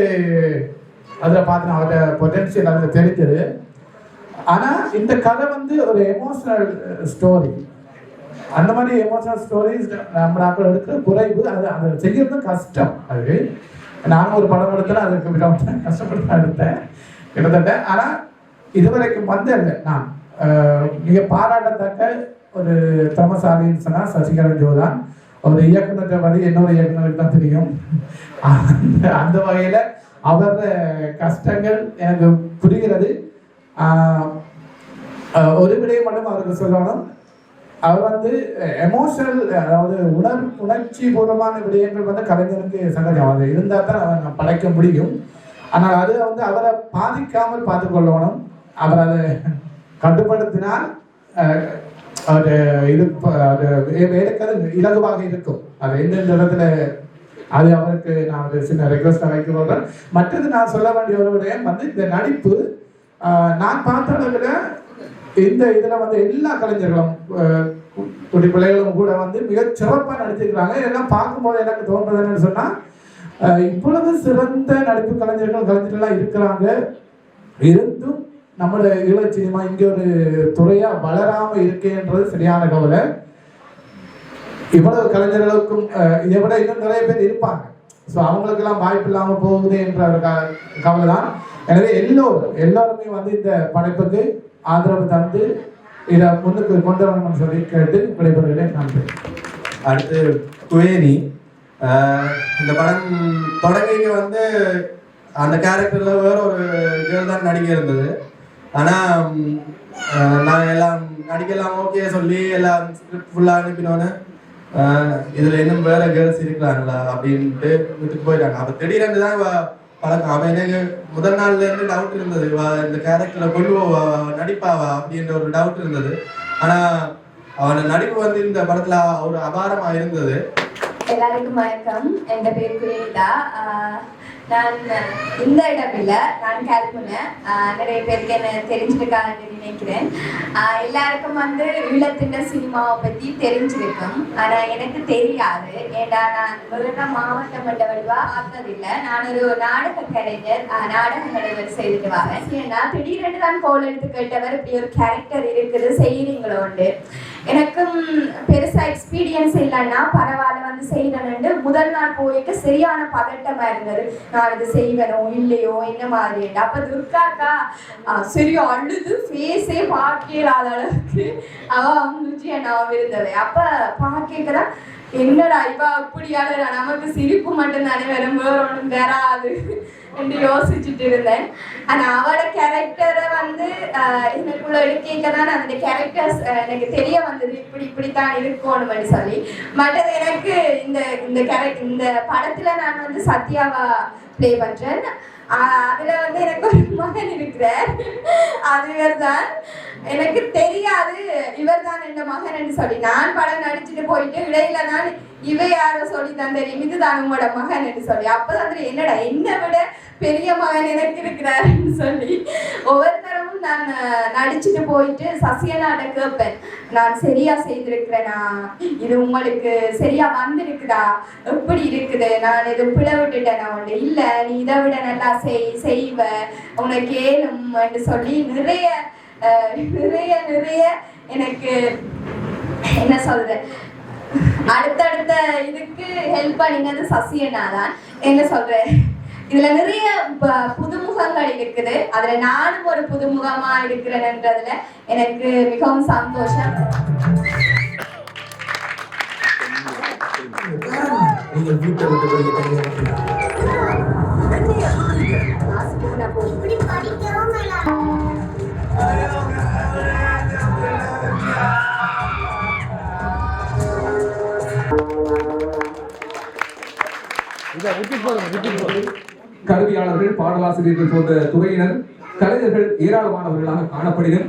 அதில் பார்த்து அவரோட பொட்டன்ஷியல் அதில் தெரிஞ்சது. ஆனால் இந்த கதை வந்து ஒரு எமோஷனல் ஸ்டோரி. அந்த மாதிரி எமோஷனல் ஸ்டோரிஸ் நம்ம நாட்கள் எடுக்கிற குறைவு, அதை செய்யறதும் கஷ்டம். அது நானும் ஒரு படம் எடுத்தேன், அதுக்கு விட கஷ்டப்பட்டு தான் எடுத்தேன் கிட்டத்தட்ட. ஆனால் இதுவரைக்கும் வந்ததில்லை. நான் மிக பாராட்டத்தக்க ஒரு திறமசாலின்னு சொன்னால் சசிகரன் ஜோ தான். ஒரு இயக்குநர் வழி இன்னொரு இயக்குநருக்கு தான் தெரியும். அந்த வகையில் அவர் கஷ்டங்கள் எனக்கு புரிகிறது. ஒரு விடயம் மட்டும் அவருக்கு சொல்லணும். அவர் வந்து எமோஷனல், அதாவது உணர்ச்சி பூர்வமான விடயங்கள் வந்து கலைஞருக்கு சங்கஜம். அது இருந்தால் தான் அவர் படைக்க முடியும். ஆனால் அது வந்து அவரை பாதிக்காமல் பார்த்து கொள்ளணும். அவர் அதை கட்டுப்படுத்தினால் அது இது வேலைக்கு இலகுவாக இருக்கும். அது எந்தெந்த இடத்துல அது அவருக்கு நான் ஒரு சின்ன ரெக்வஸ்டாக வைக்கிறோம். மற்றது நான் சொல்ல வேண்டிய ஒரு விடயம் வந்து இந்த நடிப்பு. நான் பார்த்த அளவில் இந்த இதில் வந்து எல்லா கலைஞர்களும் குடி பிள்ளைகளும் கூட வந்து மிக சிறப்பாக நடிச்சிருக்கிறாங்க. இதெல்லாம் பார்க்கும்போது எனக்கு தோன்றது என்னன்னு சொன்னால் இவ்வளவு சிறந்த நடிப்பு கலைஞர்கள்லாம் இருக்கிறாங்க. இருந்தும் நம்மளோட ஈழ சினிமா இங்கே ஒரு துறையா வளராம இருக்கேன்றது சரியான கவலை. இவ்வளவு கலைஞர்களுக்கும் இதை விட இன்னும் நிறைய பேர் இருப்பாங்க. ஸோ அவங்களுக்கெல்லாம் வாய்ப்பு இல்லாமல் போகுது என்ற ஒரு கவலை தான். எனவே எல்லோருமே வந்து இந்த படைப்புக்கு ஆதரவு தந்து இதை முன்னுக்கு கொண்டு வரணும்னு சொல்லி கேட்டு விடைபெறுகிறேன். நன்றி. அடுத்து குவேரி. இந்த படம் தொடங்கி வந்து அந்த கேரக்டர்ல வேற ஒரு கேர்ள் தான் நடிக்க இருந்தது. ஆனால் நான் எல்லாம் நடிக்கலாம் ஓகே சொல்லி எல்லாம் ஸ்கிரிப்ட் ஃபுல்லாக அனுப்பினோன்னு இதில் இன்னும் வேற கேர்ள்ஸ் இருக்கிறாங்களா அப்படின்ட்டு விட்டுட்டு போயிட்டாங்க. அப்போ திடீரென்று தான் பழக்கம். அவன் எனக்கு முதல் நாள்லேருந்து டவுட் இருந்தது, இந்த கேரக்டரில் கொள்ளுவா நடிப்பாவா அப்படின்ற ஒரு டவுட் இருந்தது. ஆனால் அவனோட நடிப்பு வந்து இந்த படத்தில் ஒரு அபாரமாக இருந்தது. எல்லாருக்கும் வணக்கம். என் பேர் குரேதா. நான் இந்த இடமில்ல, நான் கல்பனை. நிறைய பேருக்கு என்ன தெரிஞ்சிருக்காங்கன்னு நினைக்கிறேன். எல்லாருக்கும் வந்து ஈழத்தின் சினிமாவை பற்றி தெரிஞ்சிருக்கும், ஆனால் எனக்கு தெரியாது. ஏன்னா நான் முதல்ல மாவட்ட மட்ட வடிவா பார்த்ததில்லை. நான் ஒரு நாடக கலைஞர், நாடகங்களை செய்துட்டு வரேன். ஏன்னா திடீரென்று தான் கோல் எடுத்து கேட்டவர் இப்படி ஒரு கேரக்டர் இருக்குது செய்கிறீங்களோண்டு. எனக்கும் பெருசா எக்ஸ்பீரியன்ஸ் இல்லைன்னா பரவாயில்ல வந்து செய்யணும்னு முதல் நாள் போயிட்டு சரியான பதட்டமா இருந்தது. நான் இது செய்வேனோ இல்லையோ என்ன மாதிரி. அப்ப துர்காக்கா சரியா அழுது ஃபேஸே பார்க்கலாத அளவுக்கு அவ நான் இருந்தது. அப்ப பார்க்கலாம் என்னடா இவ அப்படியால நமக்கு சிரிப்பு மட்டும் தானே வேற ஒன்றும் வராது என்று யோசிச்சுட்டு இருந்தேன். ஆனா அவளோட கேரக்டரை வந்து எனக்குள்ள எடுக்கதான் அந்த கேரக்டர்ஸ் எனக்கு தெரிய வந்தது, இப்படித்தான் இருக்கணும்னு சொல்லி. மற்றது எனக்கு இந்த படத்துல நான் வந்து சத்யாவா பிளே பண்றேன். அதுல வந்து எனக்கு ஒரு மகன் இருக்கிறார். அது இவர்தான். எனக்கு தெரியாது இவர்தான் என் மகன் சொல்லி. நான் படம் நடிச்சுட்டு போயிட்டு இடையில நான் இவ யாரோ சொல்லித்தான் தெரியும் இதுதான் உங்களோட மகன் சொல்லி. அப்பதான் என்னடா என்னை விட பெரிய மகன் எனக்கு இருக்கிறாருன்னு சொல்லி ஒவ்வொரு தரமும் நான் நடிச்சுட்டு போயிட்டு சசியனாட்ட கேட்பேன், நான் சரியா செய்திருக்கிறேனா, இது உங்களுக்கு சரியா வந்திருக்குதா, எப்படி இருக்குது, நான் இது பிழை விட்டுட்டேனா ஒன்று இல்லை, நீ இதை விட நல்லா செய்வ உனக்கு ஏனும் சொல்லி நிறைய எனக்கு என்ன சொல்றேன் அடுத்தடுத்த இதுக்கு ஹெல்ப் பண்ணினது சசியனா தான். என்ன சொல்றேன் இதுல நிறைய புதுமுகங்கள் இருக்குது. அதுல நானும் ஒரு புதுமுகமா இருக்கிறேன்றதுல எனக்கு மிகவும் சந்தோஷம். நீங்கள் வீட்டை விட்டு வெளியே தனியாக கல்வியாளர்கள், பாடலாசிரியர்கள் போன்ற துறையினர், கலைஞர்கள் ஏராளமானவர்களாக காணப்படினும்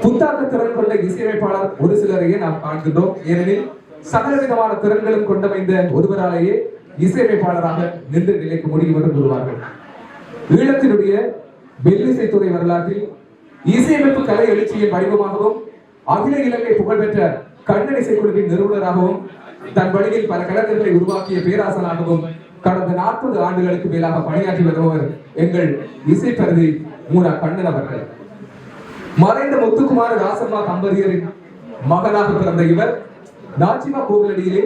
புத்தாக்க திறன் கொண்ட இசையமைப்பாளர் ஒரு சிலரையே நாம் காண்கின்றோம். ஏனெனில் சகலவிதமான திறன்களும் கொண்டமைந்த ஒருவராலேயே இசையமைப்பாளராக நின்று நிலைக்க முடியும் என்று கூறுவார்கள். ஈழத்தினுடைய மெல்லிசைத்துறை வரலாற்றில் இசையமைப்பு கலை எழுச்சியின் வடிவமாகவும் அகில இலங்கை புகழ்பெற்ற கண்ணன் இசைக்குழுவின் நிறுவனராகவும் தன் வழியில் பல கலைஞர்களை உருவாக்கிய பேராசனாகவும் கடந்த 40 ஆண்டுகளுக்கு மேலாக பணியாற்றி வருபவர் எங்கள் இசைப்பரதி மூரா கண்ணன் அவர்கள். மறைந்த முத்துக்குமார ராசம்மா தம்பதியரின் மகனாக பிறந்த இவர் நாச்சிமா கோவிலடியிலே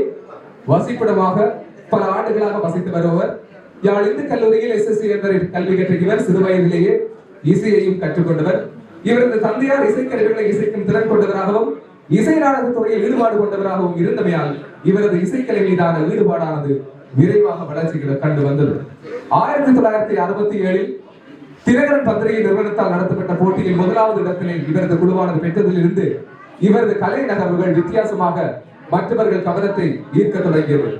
வசிப்பிடமாக பல ஆண்டுகளாக வசித்து வருபவர். யாழ் இந்து கல்லூரியில் SSC கல்வி கற்ற இவர் சிறு வயதிலேயே இசையையும் கற்றுக்கொண்டவர். இவரது தந்தையார் இசைக்கருவிகளை இசைக்கும் திறன் கொண்டவராகவும் இசை நாடக துறையில் ஈடுபாடு கொண்டவராகவும் இருந்தமையால் இவரது இசைக்கலை மீதான ஈடுபாடானது விரைவாக வளர்ச்சி கண்டு வந்தது. 1967 தினகரன் பத்திரிகை நிறுவனத்தால் நடத்தப்பட்ட போட்டியில் முதலாவது இடத்தினை இவரது குழுவானது பெற்றதிலிருந்து இவரது கலை நகர்வுகள் வித்தியாசமாக மற்றவர்கள் கவனத்தை ஈர்க்க தொடங்கியது.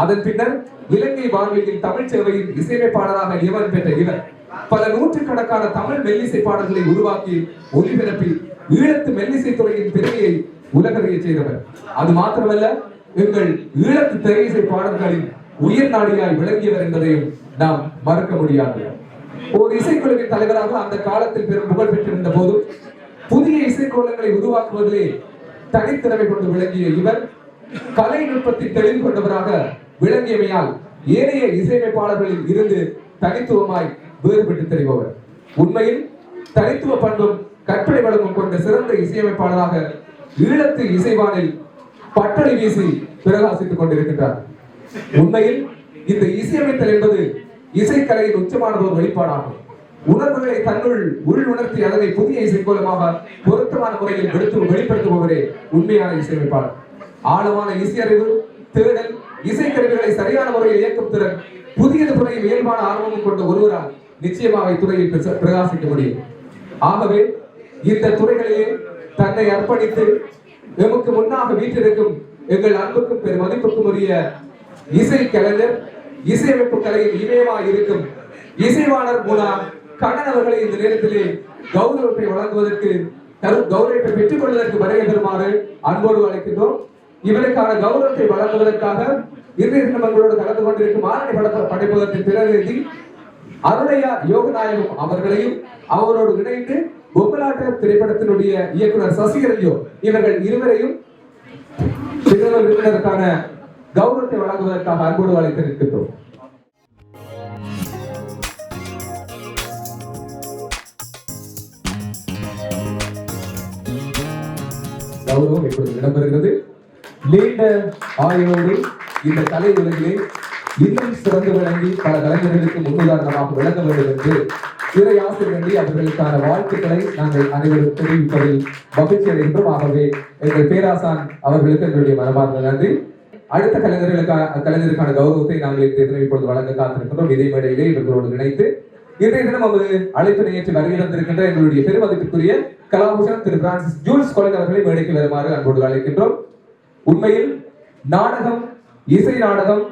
அதன் பின்னர் இலங்கை வானொலியின் தமிழ் சேவையின் இசையமைப்பாளராக நியமனம் பெற்ற இவர் பல நூற்றுக்கணக்கான தமிழ் மெல்லிசை பாடல்களை உருவாக்கி ஒலிபரப்பி ஈழத்து மெல்லிசை துறையின் பெருமையை உலகறிய செய்தவர். அது மாத்திரமல்ல, எங்கள் ஈழத்து திரையிசை பாடல்களின் உயிர் நாடியாய் விளங்கியவர் என்பதையும் நாம் மறக்க முடியாது. ஒரு இசைக்குழுவின் தலைவராக அந்த காலத்தில் பெரும் புகழ் பெற்றிருந்த போதும் புதிய இசைக்கோலங்களை உருவாக்குவதிலே தனித்திறமை கொண்டு விளங்கிய இவர் கலை நுட்பத்தில் தெளிவு கொண்டவராக விளங்கியமையால் ஏனைய இசையமைப்பாளர்களில் இருந்து தனித்துவமாய் வேறுபட்டு தெரிபவர். உண்மையில் தனித்துவ பண்பும் கற்பனை வளமும் கொண்ட சிறந்த இசையமைப்பாளராக ஈழத்து இசைவானில் பட்டளி வீசி பிரகாசித்துக் கொண்டிருக்கின்றார். உண்மையில் இந்த இசையமைத்தல் என்பது இசைக்கலையின் உச்சமானது ஒரு வெளிப்பாடாகும். உணர்வுகளை தன்னுள் உள் உணர்த்தி அதனை புதிய இசைக்கோலமாக பொருத்தமான முறையில் வெளிப்படுத்துபவரே உண்மையான இசையமைப்பாளர். ஆழமான இசையறிவு, தேடல், இசைக்கருவிகளை சரியான முறையில் இயக்கும் திறன், புதியது துறையில் இயல்பான ஆர்வமும் கொண்ட ஒருவரால் நிச்சயமாக இத்துறையில் பிரகாசிக்க முடியும். ஆகவே இந்த துறைகளிலே தன்னை அர்ப்பணித்து எமக்கு முன்னாக வீட்டிற்கும் எங்கள் அன்புக்கும் பெரும் மதிப்புக்கும் உரிய இசை கலைஞர், இசையமைப்பு கலையில் இமயமாய் இருக்கும் இசைவாளர் மூலா கண்ணன் அவர்களை இந்த நேரத்திலே கௌரவத்தை வழங்குவதற்கு கௌரவத்தை பெற்றுக் கொள்வதற்கு வருகை பெறுமாறு அன்போடு அழைக்கின்றோம். இவருக்கான கௌரவத்தை வழங்குவதற்காக இன்றைய நம்மளோடு கலந்து கொண்டிருக்கும் ஆரணி படைப்பதற்கு பிரதிநிதி அருணையா யோகநாயகம் அவர்களையும் அவரோடு இணைந்து பொம்மலாட்ட திரைப்படத்தினுடைய இயக்குனர் சசிகரஞ்சோ இவர்கள் இருவரையும் விருந்தினருக்கான கௌரவத்தை வழங்குவதற்காக அன்போடு அழைத்திருக்கின்றோம். கௌரவம் இப்பொழுது இடம்பெறுகிறது. நீண்ட ஆயுளோடு இந்த கலை உலகிலே இன்னும் சிறந்து விளங்கி பல கலைஞர்களுக்கு முன்னுதாரணமாக விளங்க வேண்டும் என்று சிறையாசை வேண்டி அவர்களுக்கான வாழ்த்துக்களை நாங்கள் அனைவரும் தெரிவிப்பதில் மகிழ்ச்சி அடைகின்றோம். ஆகவே எங்கள் பேராசான் அவர்களுக்கு எங்களுடைய மனமார்ந்த நன்றி. அடுத்த கலைஞருக்கான கௌரவத்தை நாங்கள் இன்றைய இப்பொழுது வழங்க காத்திருக்கின்றோம். இதே மேடையிலே இவர்களோடு இணைத்து இன்றைய தினம் நமது அழைப்பினை ஏற்று வருகை தந்திருக்கின்ற எங்களுடைய பெருமதிப்பிற்குரிய கலாபூஷன் திரு பிரான்சிஸ் ஜூல்ஸ் கொலின் அவர்களை மேடைக்கு வருமாறு அன்போடு அழைக்கின்றோம். உண்மையில் நாடகம், இசை நாடகம்,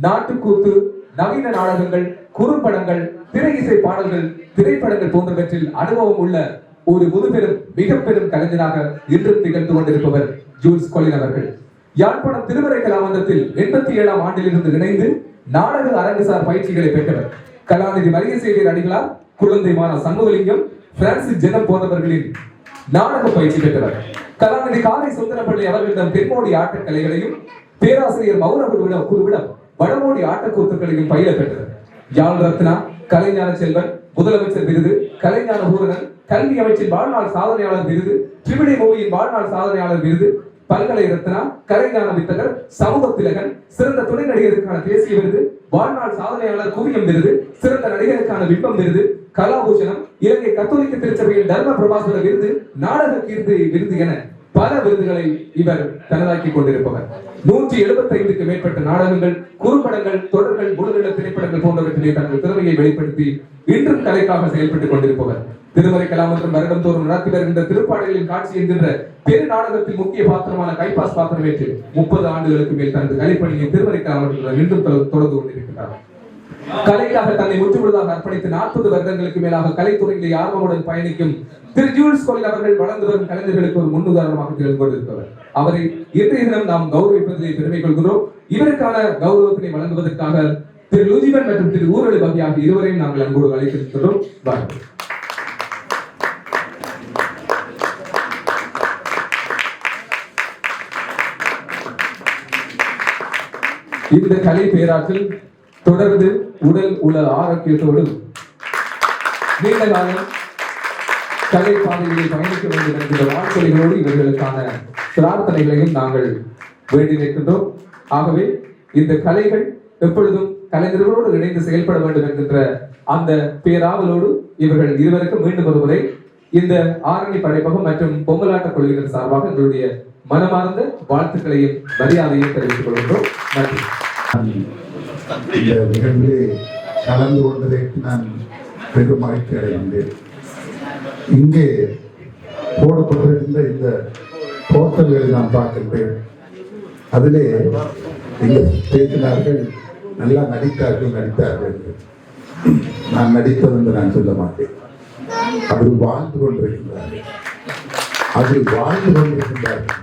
நாட்டுக்கூத்து, நவீன நாடகங்கள், குறும்படங்கள், திரை இசை பாடல்கள், திரைப்படங்கள் போன்றவற்றில் அனுபவம் உள்ள ஒரு முதுபெரும் மிக பெரும் கலைஞராக இன்றும் திகழ்ந்து கொண்டிருப்பவர் ஜூல்ஸ் கொலின் அவர்கள். யாழ்ப்பாணம் திருமறை கலாமன்றத்தில் 87ஆம் ஆண்டிலிருந்து இணைந்து நாடக அரங்குசார் பயிற்சிகளை பெற்றவர். கலாநிதி மரியசேகர் அடிகளார், குழந்தை மான சண்முகலிங்கம், பிரான்சிஸ் ஜெனம் போன்றவர்களின் நாடக பயிற்சி பெற்றவர். கலாநிதி காரை சுந்தரப்பள்ளி அவர்களிடம் தென்மோடி ஆட்டக்கலைகளையும் பேராசிரியர் மௌன குருவிடம் வடமோடி ஆட்டக்கூத்துக்களையும் பயில பெற்றவர். யாழ் ரத்னா, கலைஞான செல்வன், முதலமைச்சர் விருது, கலைஞான பூரணன், கல்வி அமைச்சின் வாழ்நாள் சாதனையாளர் விருது, திரிபுடி மூவியின் வாழ்நாள் சாதனையாளர் விருது, பல்கலை ரத்னா, கலைஞான வித்தகர், சமூக திலகன், சிறந்த துணை நடிகருக்கான தேசிய விருது, வாழ்நாள் சாதனையாளர் குவியம் விருது, சிறந்த நடிகருக்கான வில்பம் விருது, கலாபூஷணம், இலங்கை கத்தோலிக்க திருச்சபையில் தர்ம பிரபாசுர விருது, நாடக கீர்த்தி விருது என பல விருதுகளை இவர் தனதாக்கி கொண்டிருப்பவர். 175க்கு மேற்பட்ட நாடகங்கள், குறும்படங்கள், தொடர்கள், முழுநீள திரைப்படங்கள் போன்றவற்றிலே தங்கள் திறமையை வெளிப்படுத்தி இன்றும் கலைக்காக செயல்பட்டுக் கொண்டிருப்பவர். திருமறை கலாமன்றம் வருடம் தோறும் நடத்தி வருகின்ற திருப்பாடல்களின் காட்சி என்கின்ற பெரு நாடகத்தில் முக்கிய பாத்திரமான கைப்பாஸ் பாத்திரமேற்று 30 ஆண்டுகளுக்கு மேல் தனது கலைப்பணியை திருமறை கலாமன்றம் இன்றும் தொடர்ந்து கொண்டிருக்கிறார். கலைக்காக தன்னை முற்றுமுழுதாக அர்ப்பணித்து 40 வருடங்களுக்கு மேலாக கலைத்துறையிலே ஆர்வமுடன் பயணிக்கும் திரு ஜூல்ஸ் கொலின் அவர்கள் வளர்ந்து வரும் கலைஞர்களுக்கு ஒரு முன்னுதாரணமாக திகழ்ந்து கொண்டிருப்பவர். அவரை இன்றைய தினம் நாம் கௌரவிப்பதிலே பெருமை கொள்கிறோம். இவருக்கான கௌரவத்தினை வழங்குவதற்காக திரு லூஜிபன் மற்றும் திரு ஊரலி பவி ஆகிய இருவரையும் நாங்கள் அன்போடு அழைத்திருக்கிறோம். இந்த கலை பேராற்றில் தொடர்ந்து உடல் உள்ள ஆரோக்கியத்தோடு நீண்ட காலம் கலை பாதைகளில் பயணிக்க வேண்டும் என்கிற வாழ்க்கைகளோடு இவர்களுக்கான பிரார்த்தனைகளையும் நாங்கள் வேண்டி நிற்கின்றோம். ஆகவே இந்த கலைகள் எப்பொழுதும் கலைஞர்களோடு இணைந்து செயல்பட வேண்டும் என்கின்ற அந்த பேராவலோடு இவர்கள் இருவருக்கும் மீண்டும் ஒருமுறை இந்த ஆரணி படைப்பகம் மற்றும் பொம்மலாட்ட குழுவினர் சார்பாக எங்களுடைய மனமார்ந்த வாழ்த்துக்களையும் மரியாதையும் தெரிவித்துக் கொள்கின்றோம். நன்றி. இந்த நிகழ்விலே கலந்து கொண்டதற்கு நான் பெரும் மகிழ்ச்சி அடைகின்றேன். இங்கே போடப்பட்டிருக்கின்ற இந்த போஸ்டர்களை நான் பார்க்கின்றேன். அதிலே இங்கே பேசினார்கள், நல்லா நடித்தார்கள். நான் நடித்தது என்று நான் சொல்ல மாட்டேன். அது வாழ்ந்து கொண்டிருக்கின்றார்கள்.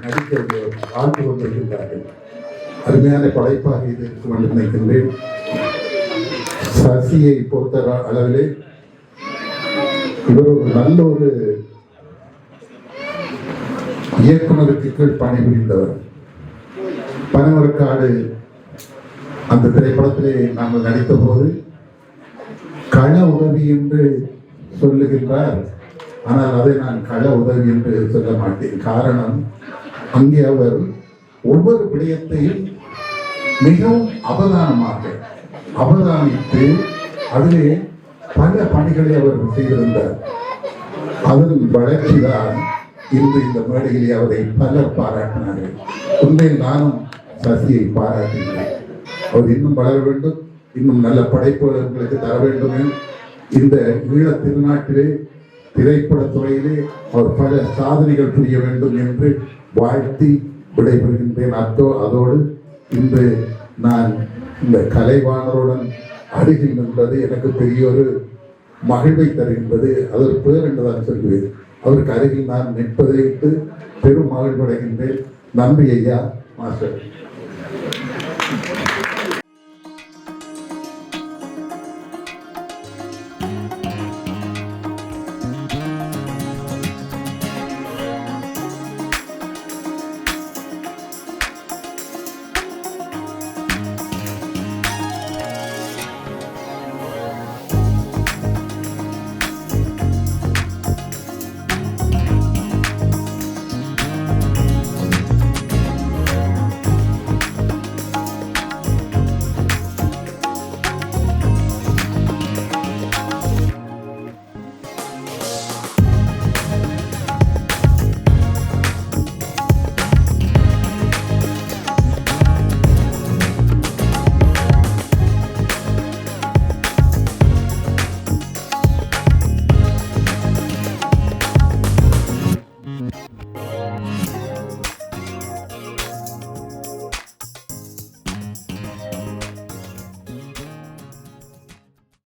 நடிக்கிறது வாழ்ந்து கொண்டிருக்கின்றார்கள். அருமையான படைப்பாக இது இருக்கும் என்று நினைக்கின்றேன். சசியை பொறுத்த அளவிலே இவர் ஒரு நல்ல ஒரு இயக்குனருக்கு கீழ் பணிபுரிந்தவர். பனைமரக்காடு அந்த திரைப்படத்திலே நாங்கள் நடித்த போது கள உதவி என்று சொல்லுகின்றார். ஆனால் அதை நான் கள உதவி என்று சொல்ல மாட்டேன். காரணம், அங்கே அவர் ஒவ்வொரு விடயத்தையும் மிகவும் அவதானித்து அதிலே பல பணிகளை அவர் செய்திருந்தார். அதன் வளர்ச்சிதான் இன்று இந்த மேடையிலே அவரை பலர் பாராட்டினார்கள். உண்மையில் நானும் சசியை பாராட்டினேன். அவர் இன்னும் வளர வேண்டும், இன்னும் நல்ல படைப்புகளுக்கு தர வேண்டும். இந்த ஈழ திருநாட்டிலே திரைப்படத்துறையிலே அவர் பல சாதனைகள் புரிய வேண்டும் என்று வாழ்த்தி விடைபெறுகின்றேன். அதோடு இன்று நான் இந்த கலைவாணருடன் அருகில் நின்றது எனக்கு பெரிய ஒரு மகிழ்வை தருகின்றது. அதற்கு பேர் என்றுதான் சொல்லுவேன். அவருக்கு அருகில் நான் நிற்பதை பெரும் மகிழ்வடைகின்றேன். நன்றி ஐயா மாஸ்டர்.